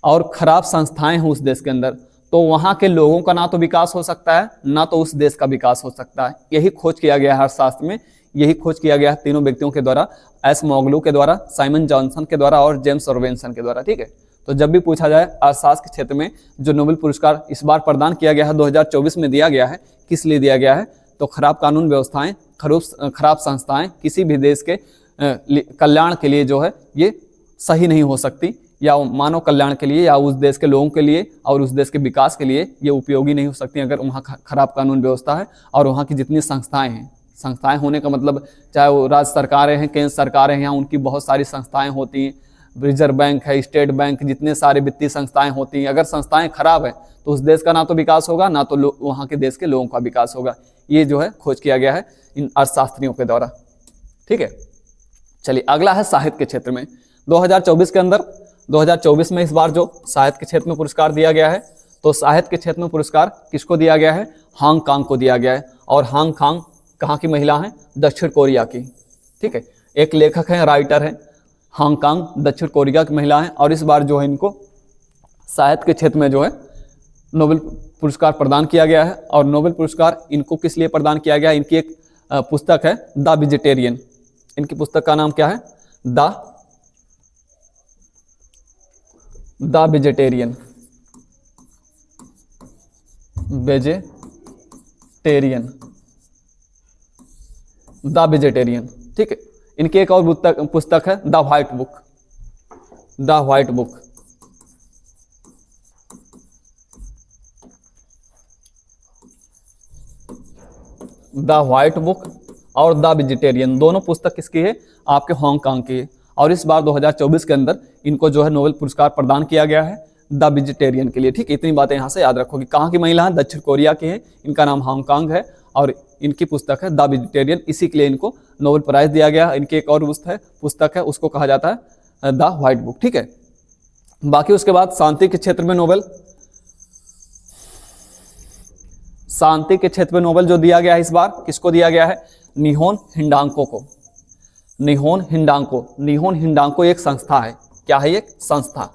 और खराब संस्थाएं हैं उस देश के अंदर, तो वहां के लोगों का ना तो विकास हो सकता है ना तो उस देश का विकास हो सकता है। यही खोज किया गया है अर्थशास्त्र में, यही खोज किया गया है तीनों व्यक्तियों के द्वारा, एसमोगलू के द्वारा, साइमन जॉनसन के द्वारा और जेम्स रॉबिन्सन के द्वारा। ठीक है, तो जब भी पूछा जाए अर्थशास्त्र के क्षेत्र में जो नोबेल पुरस्कार इस बार प्रदान किया गया है 2024 में दिया गया है, किस लिए दिया गया है, तो खराब कानून व्यवस्थाएं, खराब संस्थाएं किसी भी देश के कल्याण के लिए जो है ये सही नहीं हो सकती, या मानव कल्याण के लिए या उस देश के लोगों के लिए और उस देश के विकास के लिए ये उपयोगी नहीं हो सकती अगर वहाँ खराब कानून व्यवस्था है। और वहाँ की जितनी संस्थाएं हैं, संस्थाएं होने का मतलब चाहे वो राज्य सरकारें हैं, केंद्र सरकारें हैं, यहाँ उनकी बहुत सारी संस्थाएं होती हैं, रिजर्व बैंक है, स्टेट बैंक, जितने सारे वित्तीय संस्थाएं होती हैं, अगर संस्थाएं खराब है तो उस देश का ना तो विकास होगा ना तो वहाँ के देश के लोगों का विकास होगा। ये जो है खोज किया गया है इन अर्थशास्त्रियों के द्वारा। ठीक है, चलिए अगला है साहित्य के क्षेत्र में 2024 के अंदर, 2024 में इस बार जो साहित्य के क्षेत्र में पुरस्कार दिया गया है, तो साहित्य के क्षेत्र में पुरस्कार किसको दिया गया है, हांगकांग को दिया गया है। और हांगकांग कहाँ की महिला है, दक्षिण कोरिया की। ठीक है, एक लेखक है, राइटर है, हांगकांग दक्षिण कोरिया की महिला है। और इस बार जो है इनको साहित्य के क्षेत्र में जो है नोबेल पुरस्कार प्रदान किया गया है। और नोबेल पुरस्कार इनको किस लिए प्रदान किया गया है, इनकी एक पुस्तक है द वेजिटेरियन। इनकी पुस्तक का नाम क्या है, द वेजिटेरियन। The vegetarian. ठीक है, इनकी एक और पुस्तक है the white book. The white book और द वेजिटेरियन, दोनों पुस्तक किसकी है, आपके हांगकांग की है। और इस बार 2024 के अंदर इनको जो है नोबेल पुरस्कार प्रदान किया गया है द वेजिटेरियन के लिए। ठीक, इतनी बातें यहाँ से याद रखोगी। कहाँ की महिला है, दक्षिण कोरिया की है, इनका नाम हांगकांग है और इनकी पुस्तक है द वेजिटेरियन, इसी के लिए इनको नोबेल प्राइज दिया गया है। इनकी एक और पुस्तक है, उसको कहा जाता है द व्हाइट बुक। ठीक है, बाकी उसके बाद शांति के क्षेत्र में नोबेल, शांति के क्षेत्र में नोबेल जो दिया गया है इस बार, किसको दिया गया है, निहोन हिंडांको को। निहोन हिंडांको एक संस्था है। क्या है, एक संस्था।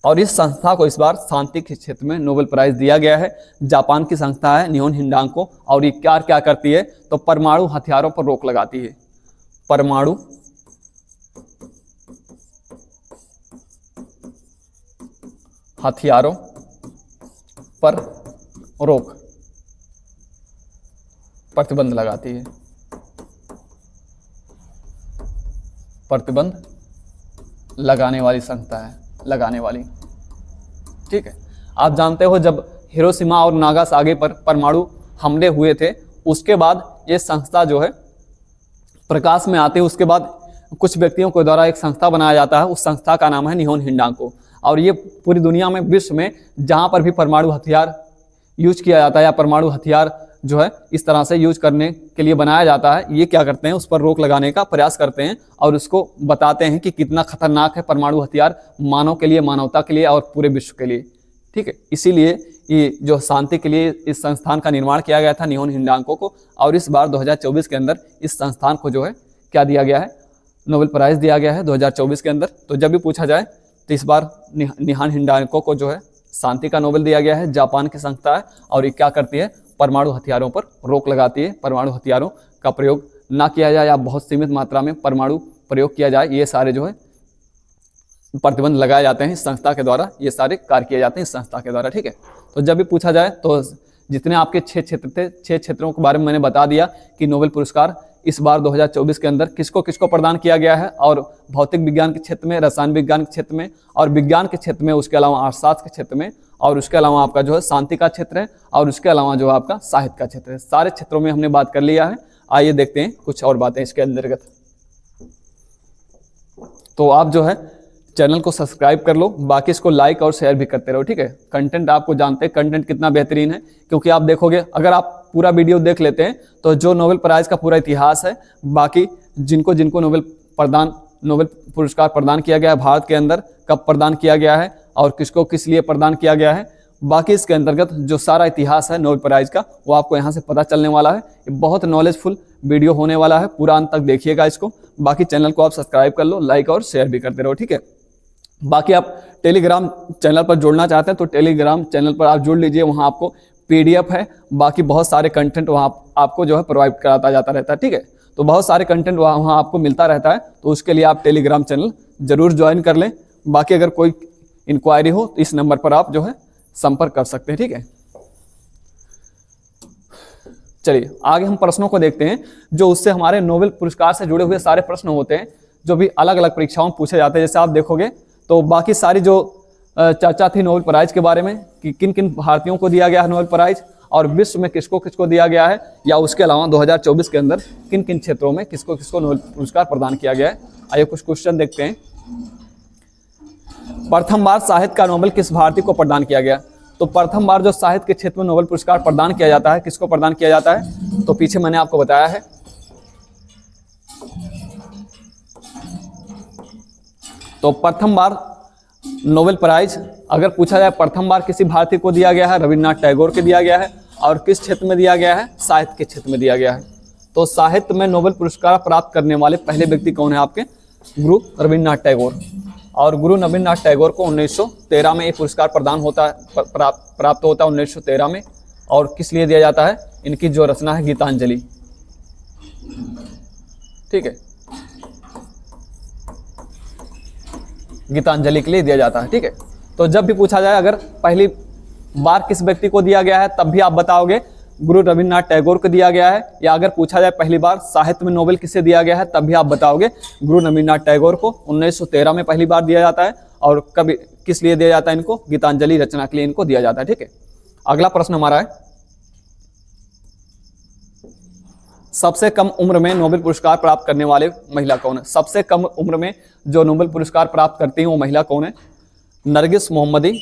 और इस संस्था को इस बार शांति के क्षेत्र में नोबेल प्राइज दिया गया है। जापान की संस्था है निहोन हिंडांको। और ये क्या करती है, तो परमाणु हथियारों पर रोक लगाती है। परमाणु हथियारों पर रोक, प्रतिबंध लगाती है। प्रतिबंध लगाने वाली संस्था है, लगाने वाली। ठीक है, आप जानते हो जब हिरोशिमा और नागासाकी पर परमाणु हमले हुए थे, उसके बाद ये संस्था जो है प्रकाश में आते हैं। उसके बाद कुछ व्यक्तियों के द्वारा एक संस्था बनाया जाता है, उस संस्था का नाम है निहोन हिंडांको। और ये पूरी दुनिया में, विश्व में जहाँ पर भी परमाणु हथियार यूज किया जाता है या परमाणु हथियार जो है इस तरह से यूज करने के लिए बनाया जाता है, ये क्या करते हैं, उस पर रोक लगाने का प्रयास करते हैं और उसको बताते हैं कि कितना खतरनाक है परमाणु हथियार मानव के लिए, मानवता के लिए और पूरे विश्व के लिए। ठीक है, इसीलिए ये जो शांति के लिए इस संस्थान का निर्माण किया गया था निहोन हिंडांको को। और इस बार 2024 के अंदर इस संस्थान को जो है क्या दिया गया है, नोबेल प्राइज दिया गया है 2024 के अंदर। तो जब भी पूछा जाए तो इस बार निहोन हिंडांको को जो है शांति का नोबेल दिया गया है। जापान की संस्था है और ये क्या करती है, परमाणु हथियारों पर रोक लगाती है। परमाणु हथियारों का प्रयोग ना किया जाए या बहुत सीमित मात्रा में परमाणु प्रयोग किया जाए, ये सारे जो है प्रतिबंध लगाए जाते हैं इस संस्था के द्वारा, ये सारे कार्य किए जाते हैं इस संस्था के द्वारा, ठीक है। तो जब भी पूछा जाए तो जितने आपके 6 क्षेत्र थे, 6 क्षेत्रों के बारे में मैंने बता दिया कि नोबेल पुरस्कार इस बार 2024 के अंदर किसको किसको प्रदान किया गया है, और भौतिक विज्ञान के क्षेत्र में, रसायन विज्ञान के क्षेत्र में और विज्ञान के क्षेत्र में, उसके अलावा अर्थशास्त्र के क्षेत्र में, और उसके अलावा आपका जो है शांति का क्षेत्र है, और उसके अलावा जो है आपका साहित्य का क्षेत्र है। सारे क्षेत्रों में हमने बात कर लिया है। आइए देखते हैं कुछ और बातें इसके अंतर्गत। तो आप जो है चैनल को सब्सक्राइब कर लो, बाकी इसको लाइक और शेयर भी करते रहो, ठीक है। कंटेंट आपको जानते हैं कंटेंट कितना बेहतरीन है, क्योंकि आप देखोगे अगर आप पूरा वीडियो देख लेते हैं तो जो नोबेल प्राइज का पूरा इतिहास है, बाकी जिनको जिनको नोबेल पुरस्कार प्रदान किया गया है, भारत के अंदर कब प्रदान किया गया है और किसको किस लिए प्रदान किया गया है, बाकी इसके अंतर्गत जो सारा इतिहास है नोबेल प्राइज का वो आपको यहाँ से पता चलने वाला है। ये बहुत नॉलेजफुल वीडियो होने वाला है, पूरा अंत तक देखिएगा इसको। बाकी चैनल को आप सब्सक्राइब कर लो, लाइक और शेयर भी करते रहो, ठीक है। बाकी आप टेलीग्राम चैनल पर जुड़ना चाहते हैं तो टेलीग्राम चैनल पर आप जुड़ लीजिए, वहाँ आपको पीडीएफ है, बाकी बहुत सारे कंटेंट वहाँ आपको जो है प्रोवाइड कराता जाता रहता है, ठीक है। तो बहुत सारे कंटेंट वहाँ आपको मिलता रहता है, तो उसके लिए आप टेलीग्राम चैनल जरूर ज्वाइन कर लें। बाकी अगर कोई इंक्वायरी हो तो इस नंबर पर आप जो है संपर्क कर सकते हैं, ठीक है। चलिए आगे हम प्रश्नों को देखते हैं, जो उससे हमारे नोबेल पुरस्कार से जुड़े हुए सारे प्रश्न होते हैं जो भी अलग अलग परीक्षाओं में पूछे जाते हैं। जैसे आप देखोगे तो बाकी सारी जो चर्चा थी नोबेल प्राइज के बारे में कि किन किन भारतीयों को दिया गया है नोबेल प्राइज, और विश्व में किसको किसको दिया गया है, या उसके अलावा 2024 के अंदर किन किन क्षेत्रों में किसको किसको नोबेल पुरस्कार प्रदान किया गया है। आइए कुछ क्वेश्चन देखते हैं। प्रथम बार साहित्य का नोबेल किस भारतीय को प्रदान किया गया? तो प्रथम बार जो साहित्य के क्षेत्र में नोबेल पुरस्कार प्रदान किया जाता है, किसको प्रदान किया जाता है, तो पीछे मैंने आपको बताया है। तो प्रथम बार नोबेल प्राइज अगर पूछा जाए प्रथम बार किसी भारतीय को दिया गया है, रविन्द्रनाथ टैगोर को दिया गया है, और किस क्षेत्र में दिया गया है, साहित्य के क्षेत्र में दिया गया है। तो साहित्य में नोबेल पुरस्कार प्राप्त करने वाले पहले व्यक्ति कौन है आपके, गुरु रविन्द्रनाथ टैगोर। और गुरु रविन्द्रनाथ टैगोर को 1913 में ये पुरस्कार प्रदान होता है, प्राप्त होता है 1913 में। और किस लिए दिया जाता है, इनकी जो रचना है गीतांजलि, ठीक है, गीतांजलि के लिए दिया जाता है, ठीक है। तो जब भी पूछा जाए अगर पहली बार किस व्यक्ति को दिया गया है तब भी आप बताओगे गुरु रविन्द्रनाथ टैगोर को दिया गया है, या अगर पूछा जाए पहली बार साहित्य में नोबेल किसे दिया गया है तब भी आप बताओगे गुरु रविन्द्रनाथ टैगोर को 1913 में पहली बार दिया जाता है। और कभी किस लिए दिया जाता है इनको, गीतांजलि रचना के लिए इनको दिया जाता है, ठीक है। अगला प्रश्न हमारा है, सबसे कम उम्र में नोबेल पुरस्कार प्राप्त करने वाले महिला कौन है? सबसे कम उम्र में जो नोबेल पुरस्कार प्राप्त करती हैं वो महिला कौन है? Narges Mohammadi,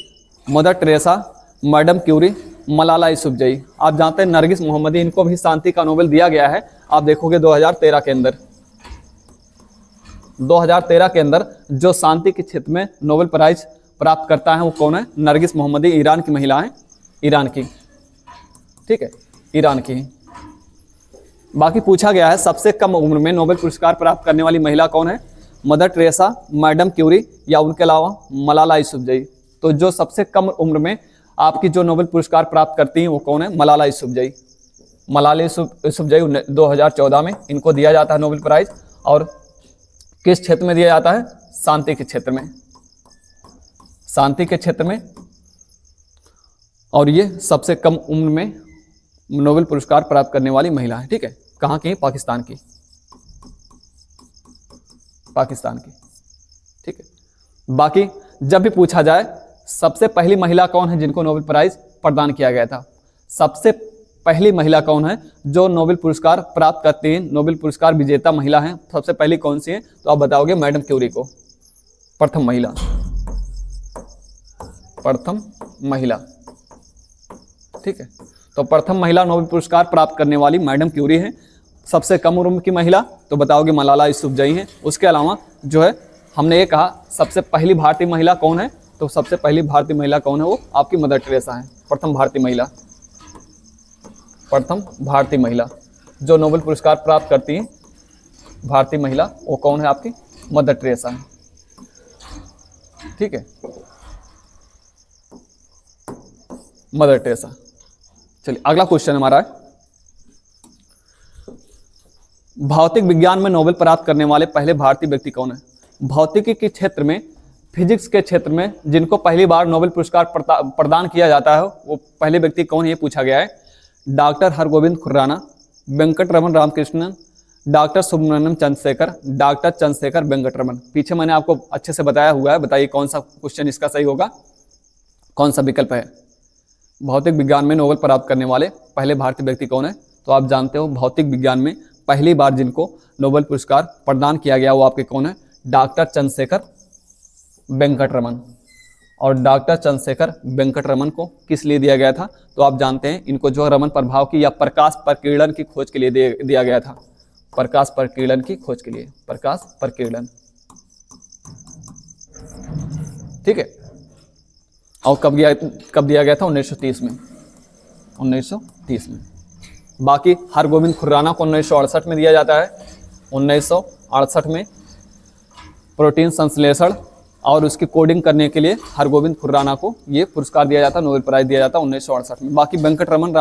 Mother Teresa, Madam Curie, Malala Yousafzai. आप जानते हैं नरगिस मोहम्मदी, इनको भी शांति का नोबेल दिया गया है। आप देखोगे 2013 के अंदर, 2013 के अंदर जो शांति के क्षेत्र में नोबेल प्राइज प्राप्त करता है वो कौन है? नरगिस मोहम्मदी, ईरान की महिला है, ईरान की, ठीक है, ईरान की। बाकी पूछा गया है सबसे कम उम्र में नोबेल पुरस्कार प्राप्त करने वाली महिला कौन है? मदर टेरेसा, मैडम क्यूरी, या उनके अलावा मलाला यूसुफजई। तो जो सबसे कम उम्र में आपकी जो नोबेल पुरस्कार प्राप्त करती हैं वो कौन है? मलाला यूसुफजई। मलाला यूसुफजई 2014 में इनको दिया जाता है नोबेल प्राइज। और किस क्षेत्र में दिया जाता है? शांति के क्षेत्र में, शांति के क्षेत्र में। और ये सबसे कम उम्र में नोबेल पुरस्कार प्राप्त करने वाली महिला है, ठीक है। कहाँ की? पाकिस्तान की, पाकिस्तान की, ठीक है। बाकी जब भी पूछा जाए सबसे पहली महिला कौन है जिनको नोबेल प्राइज प्रदान किया गया था, सबसे पहली महिला कौन है जो नोबेल पुरस्कार प्राप्त करती है, नोबेल पुरस्कार विजेता महिला है, सबसे पहली कौन सी है? तो आप बताओगे मैडम क्यूरी को, प्रथम महिला, प्रथम महिला, ठीक है। तो प्रथम महिला नोबेल पुरस्कार प्राप्त करने वाली मैडम क्यूरी है। सबसे कम उम्र की महिला तो बताओगे मलाला यूसुफजई हैं। उसके अलावा जो है हमने ये कहा सबसे पहली भारतीय महिला कौन है, तो सबसे पहली भारतीय महिला कौन है? वो आपकी मदर टेरेसा है, प्रथम भारतीय महिला, प्रथम भारतीय महिला जो नोबेल पुरस्कार प्राप्त करती है भारतीय महिला, वो कौन है? आपकी मदर टेरेसा है, ठीक है, मदर टेरेसा। चलिए अगला क्वेश्चन हमारा है, भौतिक विज्ञान में नोबेल प्राप्त करने वाले पहले भारतीय व्यक्ति कौन है? भौतिकी के क्षेत्र में फिजिक्स के क्षेत्र में जिनको पहली बार नोबेल पुरस्कार प्रदान किया जाता है वो पहले व्यक्ति कौन है, ये पूछा गया है। Doctor Hargobind Khurana, Venkataraman Ramakrishnan, doctor Subrahmanyan Chandrasekhar, doctor Chandrasekhar Venkataraman. पीछे मैंने आपको अच्छे से बताया हुआ है, बताइए कौन सा क्वेश्चन इसका सही होगा, कौन सा विकल्प है। भौतिक विज्ञान में नोबेल प्राप्त करने वाले पहले भारतीय व्यक्ति कौन है, तो आप जानते हो भौतिक विज्ञान में पहली बार जिनको नोबेल पुरस्कार प्रदान किया गया वो आपके कौन है, डॉक्टर चंद्रशेखर वेंकटरमन। और डॉक्टर चंद्रशेखर वेंकटरमन को किस लिए दिया गया था, तो आप जानते हैं इनको जो रमन प्रभाव की या प्रकाश प्रकीर्णन की खोज के लिए दिया गया था, प्रकाश प्रकीर्णन की खोज के लिए, प्रकाश प्रकीर्णन, ठीक है। और कब दिया गया था, 1930 में, 1930 में। बाकी हरगोविंद खुराना को 1968 में दिया जाता है, 1968 में प्रोटीन संश्लेषण और उसकी कोडिंग करने के लिए हरगोविंद खुराना को ये पुरस्कार दिया जाता है, नोबेल प्राइज दिया जाता है 1968 में। बाकी वेंकटरमन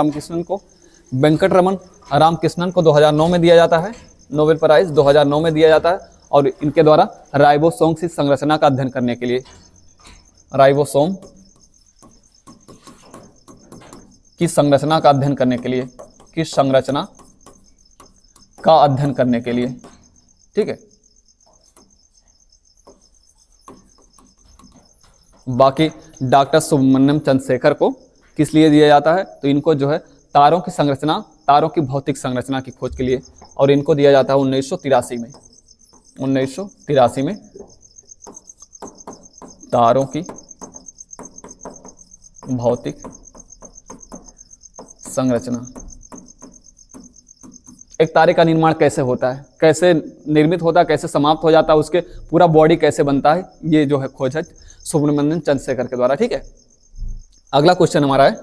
रामकृष्णन को 2009 में दिया जाता है, नोबेल प्राइज 2009 में दिया जाता है। और इनके द्वारा राइबोसोम की संरचना का अध्ययन करने के लिए, राइबोसोम की संरचना का अध्ययन करने के लिए, किस संरचना का अध्ययन करने के लिए, ठीक है। बाकी डॉक्टर सुब्रमण्यम चंद्रशेखर को किस लिए दिया जाता है, तो इनको जो है तारों की संरचना, तारों की भौतिक संरचना की खोज के लिए, और इनको दिया जाता है 1983 में, 1983 में तारों की भौतिक संरचना। एक तारे का निर्माण कैसे होता है, कैसे निर्मित होता है, कैसे समाप्त हो जाता है, उसके पूरा बॉडी कैसे बनता है, ये जो है खोज है सुब्रमण्यम चंद्रशेखर के द्वारा, ठीक है। अगला क्वेश्चन हमारा है,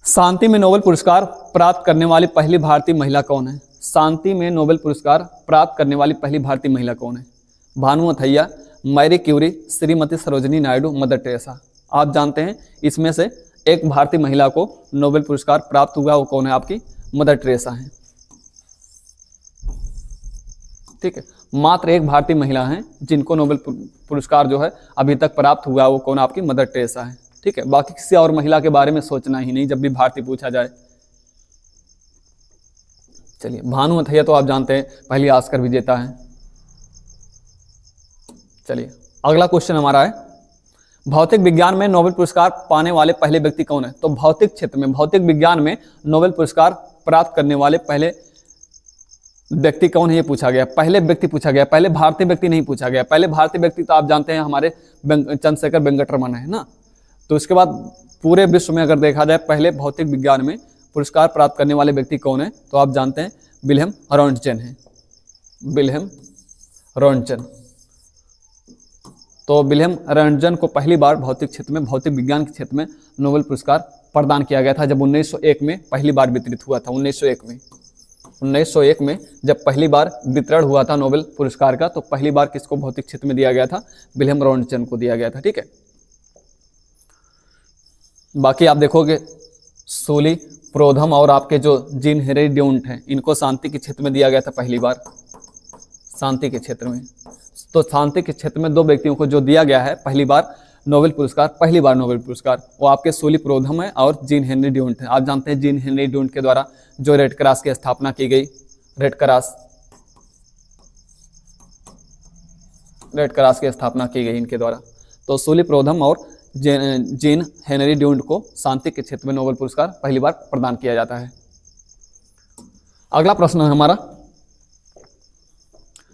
शांति में नोबेल पुरस्कार प्राप्त करने वाली पहली भारतीय महिला कौन है। शांति में नोबेल पुरस्कार प्राप्त करने वाली पहली भारतीय महिला कौन है। Bhanu Athaiya, Marie Curie, Shrimati Sarojini Naidu, Mother Teresa. आप जानते हैं इसमें से एक भारतीय महिला को नोबेल पुरस्कार प्राप्त हुआ, वो कौन है, आपकी मदर टेरेसा है, ठीक है। मात्र एक भारतीय महिला हैं जिनको नोबेल पुरस्कार जो है अभी तक प्राप्त हुआ, वो कौन, आपकी मदर टेरेसा है, ठीक है। बाकी किसी और महिला के बारे में सोचना ही नहीं जब भी भारतीय पूछा जाए। चलिए, भानु अथैया तो आप जानते हैं पहली ऑस्कर विजेता है। चलिए, अगला क्वेश्चन हमारा है, भौतिक विज्ञान में नोबेल पुरस्कार पाने वाले पहले व्यक्ति कौन है। तो भौतिक क्षेत्र में, भौतिक विज्ञान में नोबेल पुरस्कार प्राप्त करने वाले पहले व्यक्ति कौन है, ये पूछा गया। पहले व्यक्ति पूछा गया, पहले भारतीय व्यक्ति नहीं पूछा गया। पहले भारतीय व्यक्ति तो आप जानते हैं हमारे चंद्रशेखर वेंकटरमन है ना। तो इसके बाद पूरे विश्व में अगर देखा जाए पहले भौतिक विज्ञान में पुरस्कार प्राप्त करने वाले व्यक्ति कौन है, तो आप जानते हैं विल्हेम रॉन्टजन है, विल्हेम रॉन्टजन। तो विल्हेम रॉन्टजन को पहली बार भौतिक क्षेत्र में, भौतिक विज्ञान के क्षेत्र में नोबेल पुरस्कार प्रदान किया गया था जब 1901 में पहली बार वितरित हुआ था। 1901 में जब पहली बार वितरण हुआ था नोबेल पुरस्कार का, तो पहली बार किसको भौतिक क्षेत्र में दिया गया था, विल्हेम रॉन्टजन को दिया गया था, ठीक है। बाकी आप देखोगे सोली प्रोधम और आपके जो जीन हेनरी ड्यून्ट हैं, इनको शांति के क्षेत्र में दिया गया था पहली बार, शांति के क्षेत्र में। तो शांति के क्षेत्र में दो व्यक्तियों को जो दिया गया है पहली बार नोबेल पुरस्कार, पहली बार नोबेल पुरस्कार, वो आपके सोली प्रोधम है और जीन हेनरी ड्यून्ट है। आप जानते हैं जीन हेनरी ड्यून्ट के द्वारा जो रेड क्रॉस की स्थापना की गई, रेड क्रॉस की स्थापना की गई इनके द्वारा। तो सोली प्रोधम और जीन हेनरी ड्यून्ट को शांति के क्षेत्र में नोबेल पुरस्कार पहली बार प्रदान किया जाता है। अगला प्रश्न है हमारा,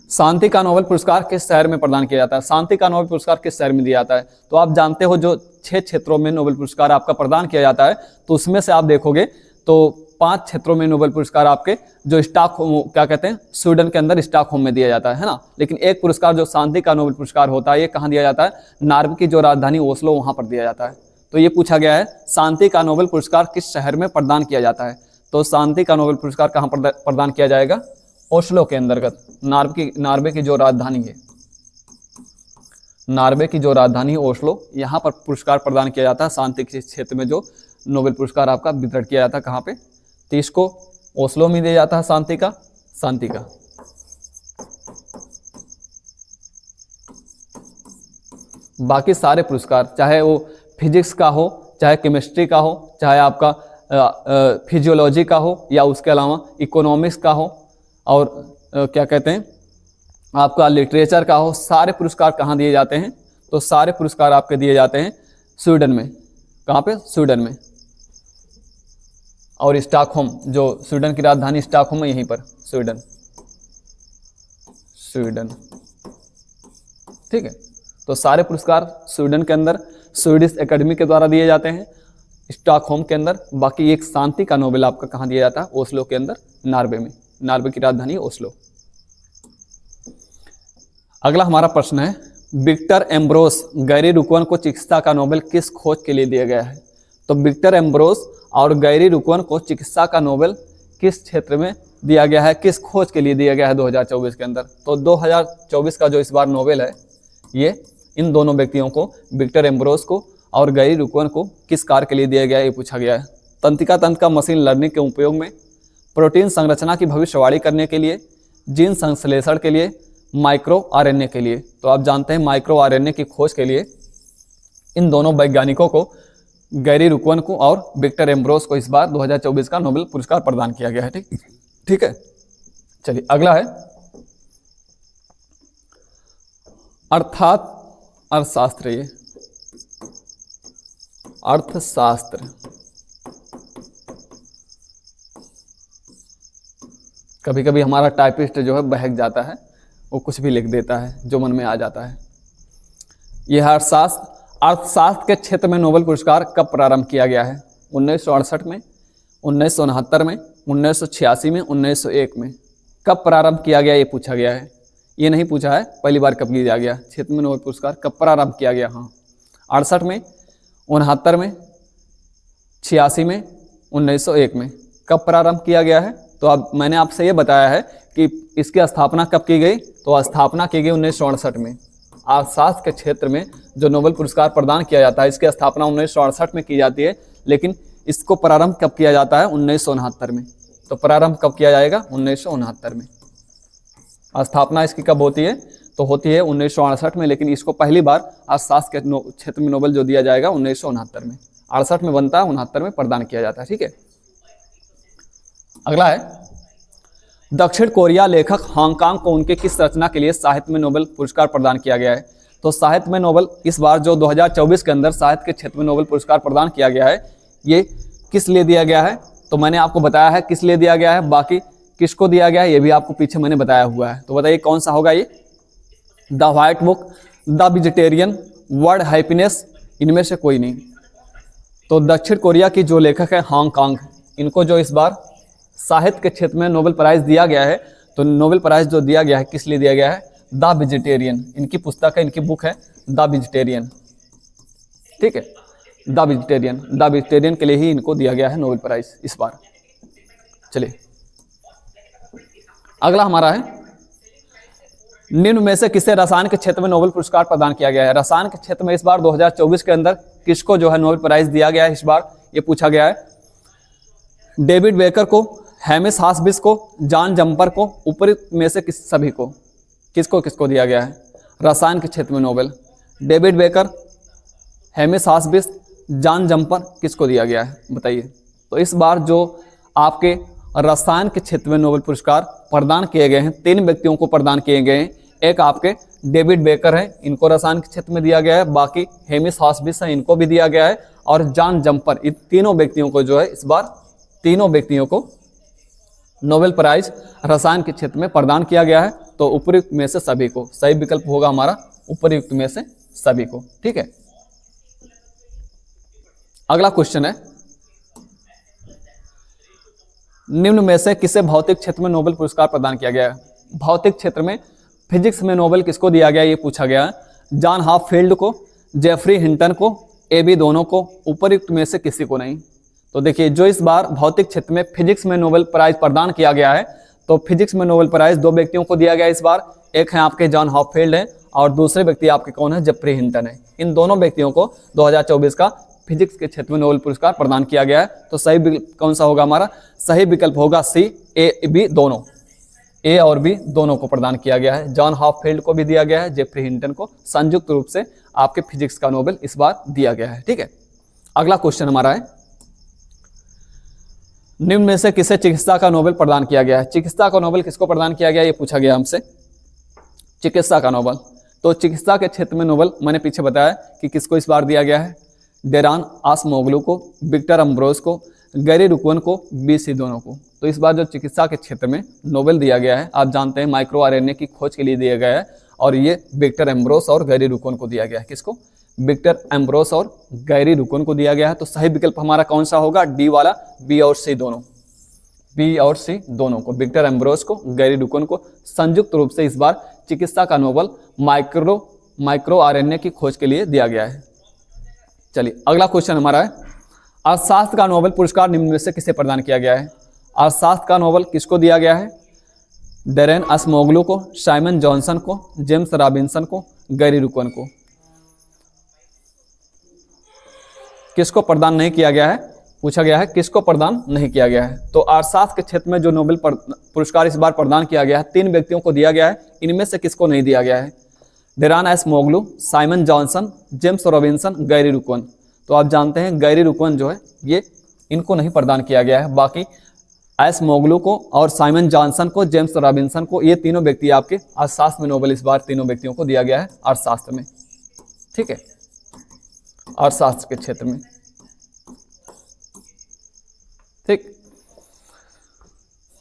शांति का नोबेल पुरस्कार किस शहर में प्रदान किया जाता है। शांति का नोबेल पुरस्कार किस शहर में दिया जाता है, तो आप जानते हो जो 6 क्षेत्रों में नोबेल पुरस्कार आपका प्रदान किया जाता है, तो उसमें से आप देखोगे तो 5 क्षेत्रों में नोबेल पुरस्कार आपके जो स्टॉकहोम, क्या कहते हैं, स्वीडन के अंदर स्टॉकहोम में दिया जाता है ना। लेकिन एक पुरस्कार जो शांति का नोबेल पुरस्कार होता है, ये कहाँ दिया जाता है, नॉर्वे की जो राजधानी ओस्लो, वहां पर दिया जाता है। तो ये पूछा गया है शांति का नोबेल पुरस्कार किस शहर में प्रदान किया जाता है। तो शांति का नोबेल पुरस्कार कहाँ प्रदान किया जाएगा, ओस्लो के अंतर्गत, नॉर्वे की जो राजधानी है, नॉर्वे की जो राजधानी ओस्लो, यहाँ पर पुरस्कार प्रदान किया जाता है। शांति के क्षेत्र में जो नोबेल पुरस्कार आपका वितरण किया जाता है कहाँ पे, तो इसको ओस्लो में दिया जाता है शांति का। बाकी सारे पुरस्कार, चाहे वो फिजिक्स का हो, चाहे केमिस्ट्री का हो, चाहे आपका फिजियोलॉजी का हो, या उसके अलावा इकोनॉमिक्स का हो, और क्या कहते हैं आपका लिटरेचर का हो, सारे पुरस्कार कहाँ दिए जाते हैं? तो सारे पुरस्कार आपके दिए जाते हैं स्वीडन में। कहाँ पे? स्वीडन में। और स्टॉकहोम, जो स्वीडन की राजधानी स्टॉकहोम है, यहीं पर स्वीडन। ठीक है, तो सारे पुरस्कार स्वीडन के अंदर स्वीडिश एकेडमी के द्वारा दिए जाते हैं, स्टॉकहोम के अंदर। बाकी एक शांति का नोबेल आपका कहाँ दिया जाता है? ओस्लो के अंदर, नॉर्वे में। नॉर्वे की राजधानी ओस्लो। अगला हमारा प्रश्न है, विक्टर एम्ब्रोस गैरी रुकवन को चिकित्सा का नोबेल किस खोज के लिए दिया गया है? तो विक्टर एम्ब्रोस और गैरी रुकवन को चिकित्सा का नोबेल किस क्षेत्र में दिया गया है, किस खोज के लिए दिया गया है 2024 के अंदर? तो 2024 का जो इस बार नोबेल है, ये इन दोनों व्यक्तियों को, विक्टर एम्ब्रोस को और गैरी रुकवन को, किस कार्य के लिए दिया गया है, ये पूछा गया है। तंत्रिका तंत्र का मशीन लर्निंग के उपयोग में, प्रोटीन संरचना की भविष्यवाणी करने के लिए, जीन संश्लेषण के लिए, माइक्रो आरएनए के लिए। तो आप जानते हैं माइक्रो आरएनए की खोज के लिए इन दोनों वैज्ञानिकों को, गैरी रुकवन को और विक्टर एम्ब्रोस को, इस बार 2024 का नोबेल पुरस्कार प्रदान किया गया है। ठीक है, चलिए अगला है अर्थशास्त्र। ये अर्थशास्त्र, कभी कभी हमारा टाइपिस्ट जो है बहक जाता है, वो कुछ भी लिख देता है जो मन में आ जाता है। यह अर्थशास्त्र के क्षेत्र में नोबेल पुरस्कार कब प्रारंभ किया गया है? 1968 में, 1969 में, 1986 में, 1901 में। कब प्रारंभ किया गया ये पूछा गया है। ये नहीं पूछा है पहली बार कब दिया गया, क्षेत्र में नोबेल पुरस्कार कब प्रारंभ किया गया। हाँ, 68 में, 69 में, 86 में, 1901 में। कब प्रारंभ किया गया है? तो अब मैंने आपसे ये बताया है कि इसकी स्थापना कब की गई। तो स्थापना की गई 1968 में। अर्थशास्त्र के क्षेत्र में जो नोबेल पुरस्कार प्रदान किया जाता है, इसकी स्थापना 1968 में की जाती है, लेकिन इसको प्रारंभ कब किया जाता है? 1969 में। तो प्रारंभ कब किया जाएगा? 1969 में। स्थापना इसकी कब होती है? तो होती है 1968 में, लेकिन इसको पहली बार अर्थशास्त्र के क्षेत्र में नोबेल जो दिया जाएगा 1969 में। 68 में बनता है, 69 में प्रदान किया जाता है। ठीक है, अगला है, दक्षिण कोरिया लेखक हांगकांग को उनके किस रचना के लिए साहित्य में नोबेल पुरस्कार प्रदान किया गया है? तो साहित्य में नोबेल इस बार जो 2024 के अंदर साहित्य के क्षेत्र में नोबेल पुरस्कार प्रदान किया गया है, ये किस लिए दिया गया है? तो मैंने आपको बताया है किस लिए दिया गया है, बाकी किसको दिया गया है ये भी आपको पीछे मैंने बताया हुआ है। तो बताइए कौन सा होगा ये? The white book, the vegetarian, world happiness, इनमें से कोई नहीं। तो दक्षिण कोरिया की जो लेखक है हांगकांग, इनको जो इस बार साहित्य के क्षेत्र में नोबेल प्राइज दिया गया है, तो नोबेल प्राइज जो दिया गया है किस लिए दिया गया है? The vegetarian. इनकी पुस्तक है, इनकी बुक है द वेजिटेरियन। ठीक है, द वेजिटेरियन के लिए ही इनको दिया गया है नोबेल प्राइज इस बार। चलिए अगला हमारा है, निम्न में से किसे रसायन के क्षेत्र में नोबेल पुरस्कार प्रदान किया गया है? रसायन के क्षेत्र में इस बार 2024 के अंदर किसको जो है नोबेल प्राइज दिया गया है इस बार, ये पूछा गया है। डेविड बेकर को, हेमिस हास्बिस को, जॉन जम्पर को, उपयुक्त में से सभी को, किसको दिया गया है रसायन के क्षेत्र में Nobel? David Baker, Demis Hassabis, John Jumper, किसको दिया गया है बताइए। तो इस बार जो आपके रसायन के क्षेत्र में नोबेल पुरस्कार प्रदान किए गए हैं, 3 व्यक्तियों को प्रदान किए गए हैं। एक आपके डेविड बेकर है, इनको रसायन के क्षेत्र में दिया गया है। बाकी हेमिस हास्बिस है, इनको भी दिया गया है। और जॉन जम्पर, इन तीनों व्यक्तियों को जो है इस बार, तीनों व्यक्तियों को नोबेल प्राइज रसायन के क्षेत्र में प्रदान किया गया है। तो उपयुक्त में से सभी को, सही विकल्प होगा हमारा उपयुक्त में से सभी को। ठीक है, अगला क्वेश्चन है, निम्न में से किसे भौतिक क्षेत्र में नोबेल पुरस्कार प्रदान किया गया है? भौतिक क्षेत्र में फिजिक्स में नोबेल किसको दिया गया ये पूछा गया है। जॉन हॉपफील्ड को, जेफरी हिंटन को, एबी दोनों को, उपयुक्त में से किसी को नहीं। तो देखिए जो इस बार भौतिक क्षेत्र में फिजिक्स में नोबेल प्राइज प्रदान किया गया है, तो फिजिक्स में नोबेल प्राइज 2 व्यक्तियों को दिया गया इस बार। एक है आपके जॉन हॉपफील्ड है और दूसरे व्यक्ति आपके कौन है? जेफरी हिंटन है। इन दोनों व्यक्तियों को 2024 का फिजिक्स के क्षेत्र में नोबेल पुरस्कार प्रदान किया गया है। तो सही विकल्प कौन सा होगा हमारा? सही विकल्प होगा सी, ए बी दोनों, ए और बी दोनों को प्रदान किया गया है। जॉन हॉपफील्ड को भी दिया गया है, जेफरी हिंटन को संयुक्त रूप से आपके फिजिक्स का नोबेल इस बार दिया गया है। ठीक है, अगला क्वेश्चन हमारा है, निम्न में से किसे चिकित्सा का नोबेल प्रदान किया गया है? चिकित्सा का नोबेल किसको प्रदान किया गया, ये पूछा गया हमसे। चिकित्सा का नोबेल, तो चिकित्सा के क्षेत्र में नोबेल मैंने पीछे बताया कि किसको इस बार दिया गया है, डेरान आसमोगलू को, विक्टर अम्ब्रोस को, गैरी रुकवन को, बीसी दोनों को। तो इस बार जो चिकित्सा के क्षेत्र में नोबेल दिया गया है, आप जानते हैं माइक्रो आरएनए की खोज के लिए दिया गया है, और ये विक्टर एम्ब्रोस और गैरी रुकवन को दिया गया है। किसको? विक्टर एम्ब्रोस और गैरी रुकवन को दिया गया है। तो सही विकल्प हमारा कौन सा होगा? डी वाला, बी और सी दोनों, बी और सी दोनों को, विक्टर एम्ब्रोस को, गैरी रुकवन को संयुक्त रूप से इस बार चिकित्सा का नोबेल माइक्रो आरएनए की खोज के लिए दिया गया है। चलिए अगला क्वेश्चन हमारा है, अर्थशास्त्र का नोबेल पुरस्कार निम्न में से किसे प्रदान किया गया है? अर्थशास्त्र का नोबेल किसको दिया गया है? डेरेन असिमोगलू को, साइमन जॉनसन को, जेम्स रॉबिन्सन को, गैरी रुकवन को। किसको प्रदान नहीं किया गया है? पूछा गया है किसको प्रदान नहीं किया गया है। तो अर्थशास्त्र के क्षेत्र में जो नोबेल पुरस्कार इस बार प्रदान किया गया है, 3 व्यक्तियों को दिया गया है। इनमें से किसको नहीं दिया गया है? Daron Acemoglu, Simon Johnson, James Robinson, Gary Ruvkun. तो आप जानते हैं गैरी रुकवन जो है ये इनको नहीं प्रदान किया गया है। बाकी एसिमोगलू को और साइमन जॉनसन को, जेम्स रॉबिन्सन को, ये तीनों व्यक्ति आपके अर्थशास्त्र में नोबेल इस बार तीनों व्यक्तियों को दिया गया है अर्थशास्त्र में। ठीक है, अर्थशास्त्र के क्षेत्र में। ठीक,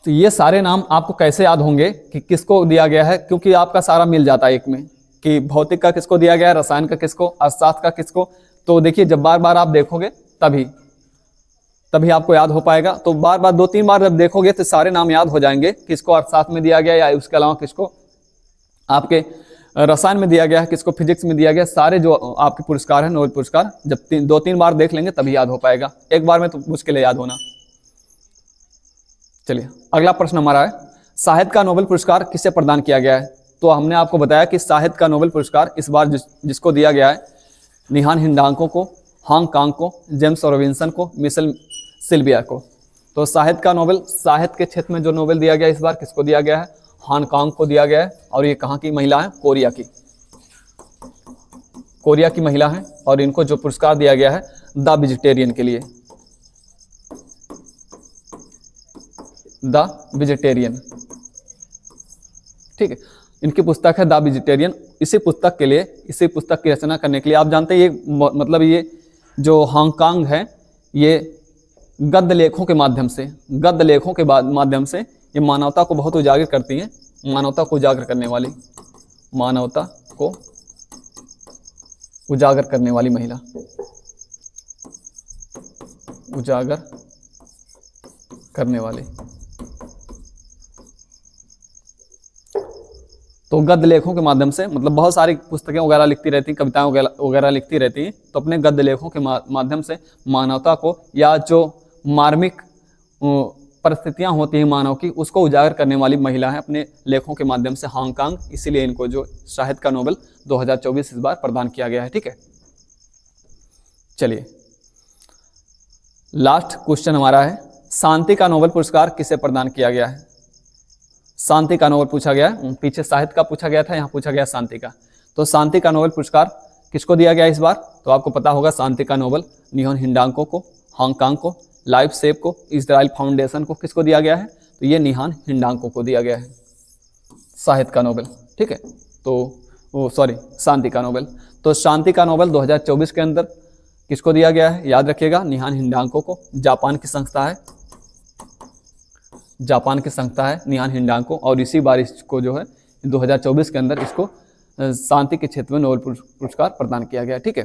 तो ये सारे नाम आपको कैसे याद होंगे कि किसको दिया गया है, क्योंकि आपका सारा मिल जाता है एक में कि भौतिक का किसको दिया गया है, रसायन का किसको, अर्थशास्त्र का किसको। तो देखिए जब बार बार आप देखोगे तभी आपको याद हो पाएगा। तो बार बार 2-3 बार जब देखोगे तो सारे नाम याद हो जाएंगे, किसको अर्थशास्त्र में दिया गया या उसके अलावा किसको आपके रसायन में दिया गया है, किसको फिजिक्स में दिया गया। सारे जो आपके पुरस्कार हैं नोबेल पुरस्कार, जब 2-3 बार देख लेंगे तभी याद हो पाएगा, एक बार में तो मुश्किल है याद होना। चलिए अगला प्रश्न हमारा है, साहित्य का नोबेल पुरस्कार किसे प्रदान किया गया है? तो हमने आपको बताया कि साहित्य का नोबेल पुरस्कार इस बार जिसको दिया गया है, निहान हिंडांको को, हांग कांग को, जेम्स रॉबिन्सन को, मिशेल सिल्विया को। तो साहित्य का नोबेल, साहित्य के क्षेत्र में जो नोबेल दिया गया इस बार किसको दिया गया है? हांग कांग को दिया गया है। और ये कहाँ की महिला है? कोरिया की महिला है। और इनको जो पुरस्कार दिया गया है द वेजिटेरियन के लिए, द वेजिटेरियन। ठीक है, इनकी पुस्तक है द वेजिटेरियन। इसी पुस्तक की रचना करने के लिए आप जानते हैं ये मतलब ये जो हांग कांग है ये गद्य लेखों के माध्यम से ये मानवता को बहुत उजागर करती हैं, मानवता को उजागर करने वाली महिला, उजागर करने वाली। तो गद्य लेखों के माध्यम से मतलब बहुत सारी पुस्तकें वगैरह लिखती रहती, कविताएं वगैरह लिखती रहती हैं। तो अपने गद्य लेखों के माध्यम से मानवता को या जो मार्मिक परिस्थितियां होती हैं मानव की, उसको उजागर करने वाली महिला है अपने लेखों के माध्यम से हांग कांग। इसीलिए इनको जो साहित्य का नोबेल 2024 इस बार प्रदान किया गया है। ठीक है, चलिए लास्ट क्वेश्चन हमारा है, शांति का नोबेल पुरस्कार किसे प्रदान किया गया है? शांति का नोबेल पूछा गया, पीछे साहित्य का पूछा गया था, यहाँ पूछा गया शांति का। तो शांति का नोबेल पुरस्कार किसको दिया गया इस बार? तो आपको पता होगा शांति का नोबेल निहान हिंडांको को, हांग कांग को, लाइफ सेव को, इजराइल फाउंडेशन को किसको दिया गया है? तो ये निहान हिंडांको को दिया गया है साहित्य का नोबेल। ठीक है, तो शांति का नोबेल। तो शांति का नोबेल 2024 के अंदर किसको दिया गया है? याद रखिएगा, निहान हिंडांको को। जापान की संस्था है निहान हिंडांको, और इसी बार इसको जो है 2024 के अंदर इसको शांति के क्षेत्र में नोबेल पुरस्कार प्रदान किया गया। ठीक है,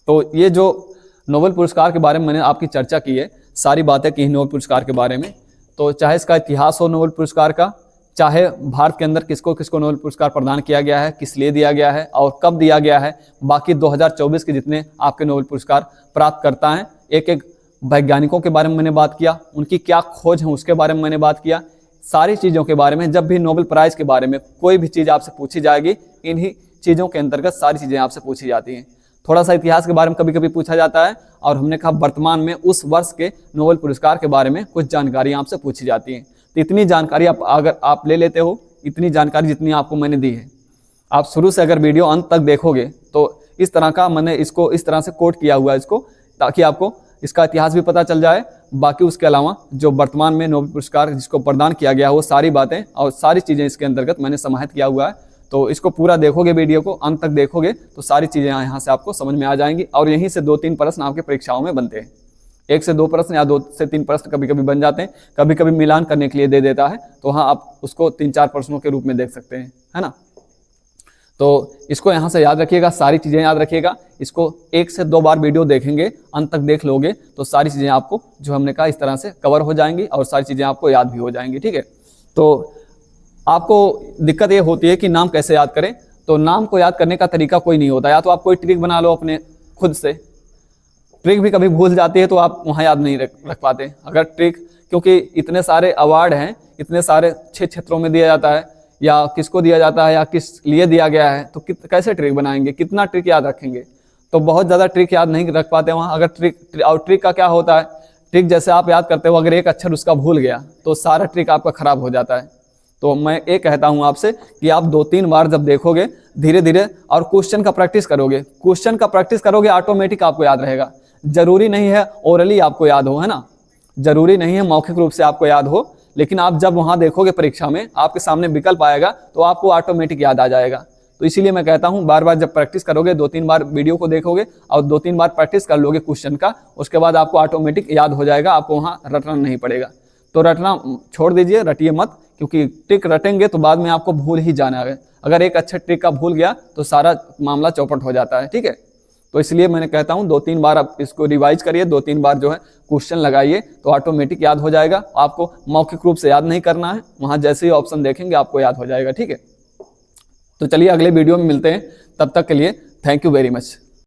तो ये जो नोबेल पुरस्कार के बारे में मैंने आपकी चर्चा की है, सारी बातें की नोबेल पुरस्कार के बारे में। तो चाहे इसका इतिहास हो नोबेल पुरस्कार का, चाहे भारत के अंदर किसको किसको नोबेल पुरस्कार प्रदान किया गया है, किस लिए दिया गया है और कब दिया गया है, बाकी 2024 के जितने आपके नोबेल पुरस्कार प्राप्त करता है, एक एक वैज्ञानिकों के बारे में मैंने बात किया, उनकी क्या खोज है उसके बारे में मैंने बात किया। सारी चीज़ों के बारे में, जब भी नोबेल प्राइज़ के बारे में कोई भी चीज़ आपसे पूछी जाएगी, इन्हीं चीज़ों के अंतर्गत सारी चीज़ें आपसे पूछी जाती हैं। थोड़ा सा इतिहास के बारे में कभी कभी पूछा जाता है, और हमने कहा वर्तमान में उस वर्ष के नोबेल पुरस्कार के बारे में कुछ जानकारी आपसे पूछी जाती हैं। तो इतनी जानकारी अगर आप ले लेते हो, इतनी जानकारी जितनी आपको मैंने दी है, आप शुरू से अगर वीडियो अंत तक देखोगे तो इस तरह का मैंने इसको इस तरह से कोट किया हुआ है इसको, ताकि आपको इसका इतिहास भी पता चल जाए। बाकी उसके अलावा जो वर्तमान में नोबेल पुरस्कार जिसको प्रदान किया गया है वो सारी बातें और सारी चीज़ें इसके अंतर्गत मैंने समाहित किया हुआ है। तो इसको पूरा देखोगे, वीडियो को अंत तक देखोगे तो सारी चीज़ें यहाँ से आपको समझ में आ जाएंगी। और यहीं से 2-3 प्रश्न आपके परीक्षाओं में बनते हैं, 1 से 2 प्रश्न या 2 से 3 प्रश्न कभी कभी बन जाते हैं, कभी कभी मिलान करने के लिए दे देता है, तो हाँ आप उसको 3-4 प्रश्नों के रूप में देख सकते हैं, है ना। तो इसको यहाँ से याद रखिएगा, सारी चीज़ें याद रखिएगा। इसको 1 से 2 बार वीडियो देखेंगे, अंत तक देख लोगे तो सारी चीज़ें आपको जो हमने कहा इस तरह से कवर हो जाएंगी और सारी चीज़ें आपको याद भी हो जाएंगी, ठीक है। तो आपको दिक्कत ये होती है कि नाम कैसे याद करें, तो नाम को याद करने का तरीका कोई नहीं होता, या तो आप कोई ट्रिक बना लो अपने खुद से, ट्रिक भी कभी भूल जाती है तो आप वहाँ याद नहीं रख पाते अगर ट्रिक, क्योंकि इतने सारे अवार्ड हैं, इतने सारे 6 क्षेत्रों में दिया जाता है, या किसको दिया जाता है या किस लिए दिया गया है, तो कैसे ट्रिक बनाएंगे, कितना ट्रिक याद रखेंगे, तो बहुत ज़्यादा ट्रिक याद नहीं रख पाते वहाँ। अगर ट्रिक का क्या होता है, ट्रिक जैसे आप याद करते हो, अगर एक अक्षर उसका भूल गया तो सारा ट्रिक आपका खराब हो जाता है। तो मैं ये कहता हूँ आपसे कि आप 2-3 बार जब देखोगे धीरे धीरे और क्वेश्चन का प्रैक्टिस करोगे, क्वेश्चन का प्रैक्टिस करोगे ऑटोमेटिक आपको याद रहेगा। जरूरी नहीं है ओरली आपको याद हो, है ना, जरूरी नहीं है मौखिक रूप से आपको याद हो, लेकिन आप जब वहाँ देखोगे परीक्षा में आपके सामने विकल्प आएगा तो आपको ऑटोमेटिक याद आ जाएगा। तो इसीलिए मैं कहता हूँ बार बार जब प्रैक्टिस करोगे, 2-3 बार वीडियो को देखोगे और 2-3 बार प्रैक्टिस कर लोगे क्वेश्चन का, उसके बाद आपको ऑटोमेटिक याद हो जाएगा, आपको वहाँ रटना नहीं पड़ेगा। तो रटना छोड़ दीजिए, रटिए मत, क्योंकि ट्रिक रटेंगे तो बाद में आपको भूल ही जाना है। अगर एक अच्छा ट्रिक का भूल गया तो सारा मामला चौपट हो जाता है, ठीक है। तो इसलिए मैंने कहता हूँ 2-3 बार आप इसको रिवाइज करिए, 2-3 बार जो है क्वेश्चन लगाइए तो ऑटोमेटिक याद हो जाएगा। आपको मौखिक रूप से याद नहीं करना है, वहाँ जैसे ही ऑप्शन देखेंगे आपको याद हो जाएगा, ठीक है। तो चलिए अगले वीडियो में मिलते हैं, तब तक के लिए थैंक यू वेरी मच।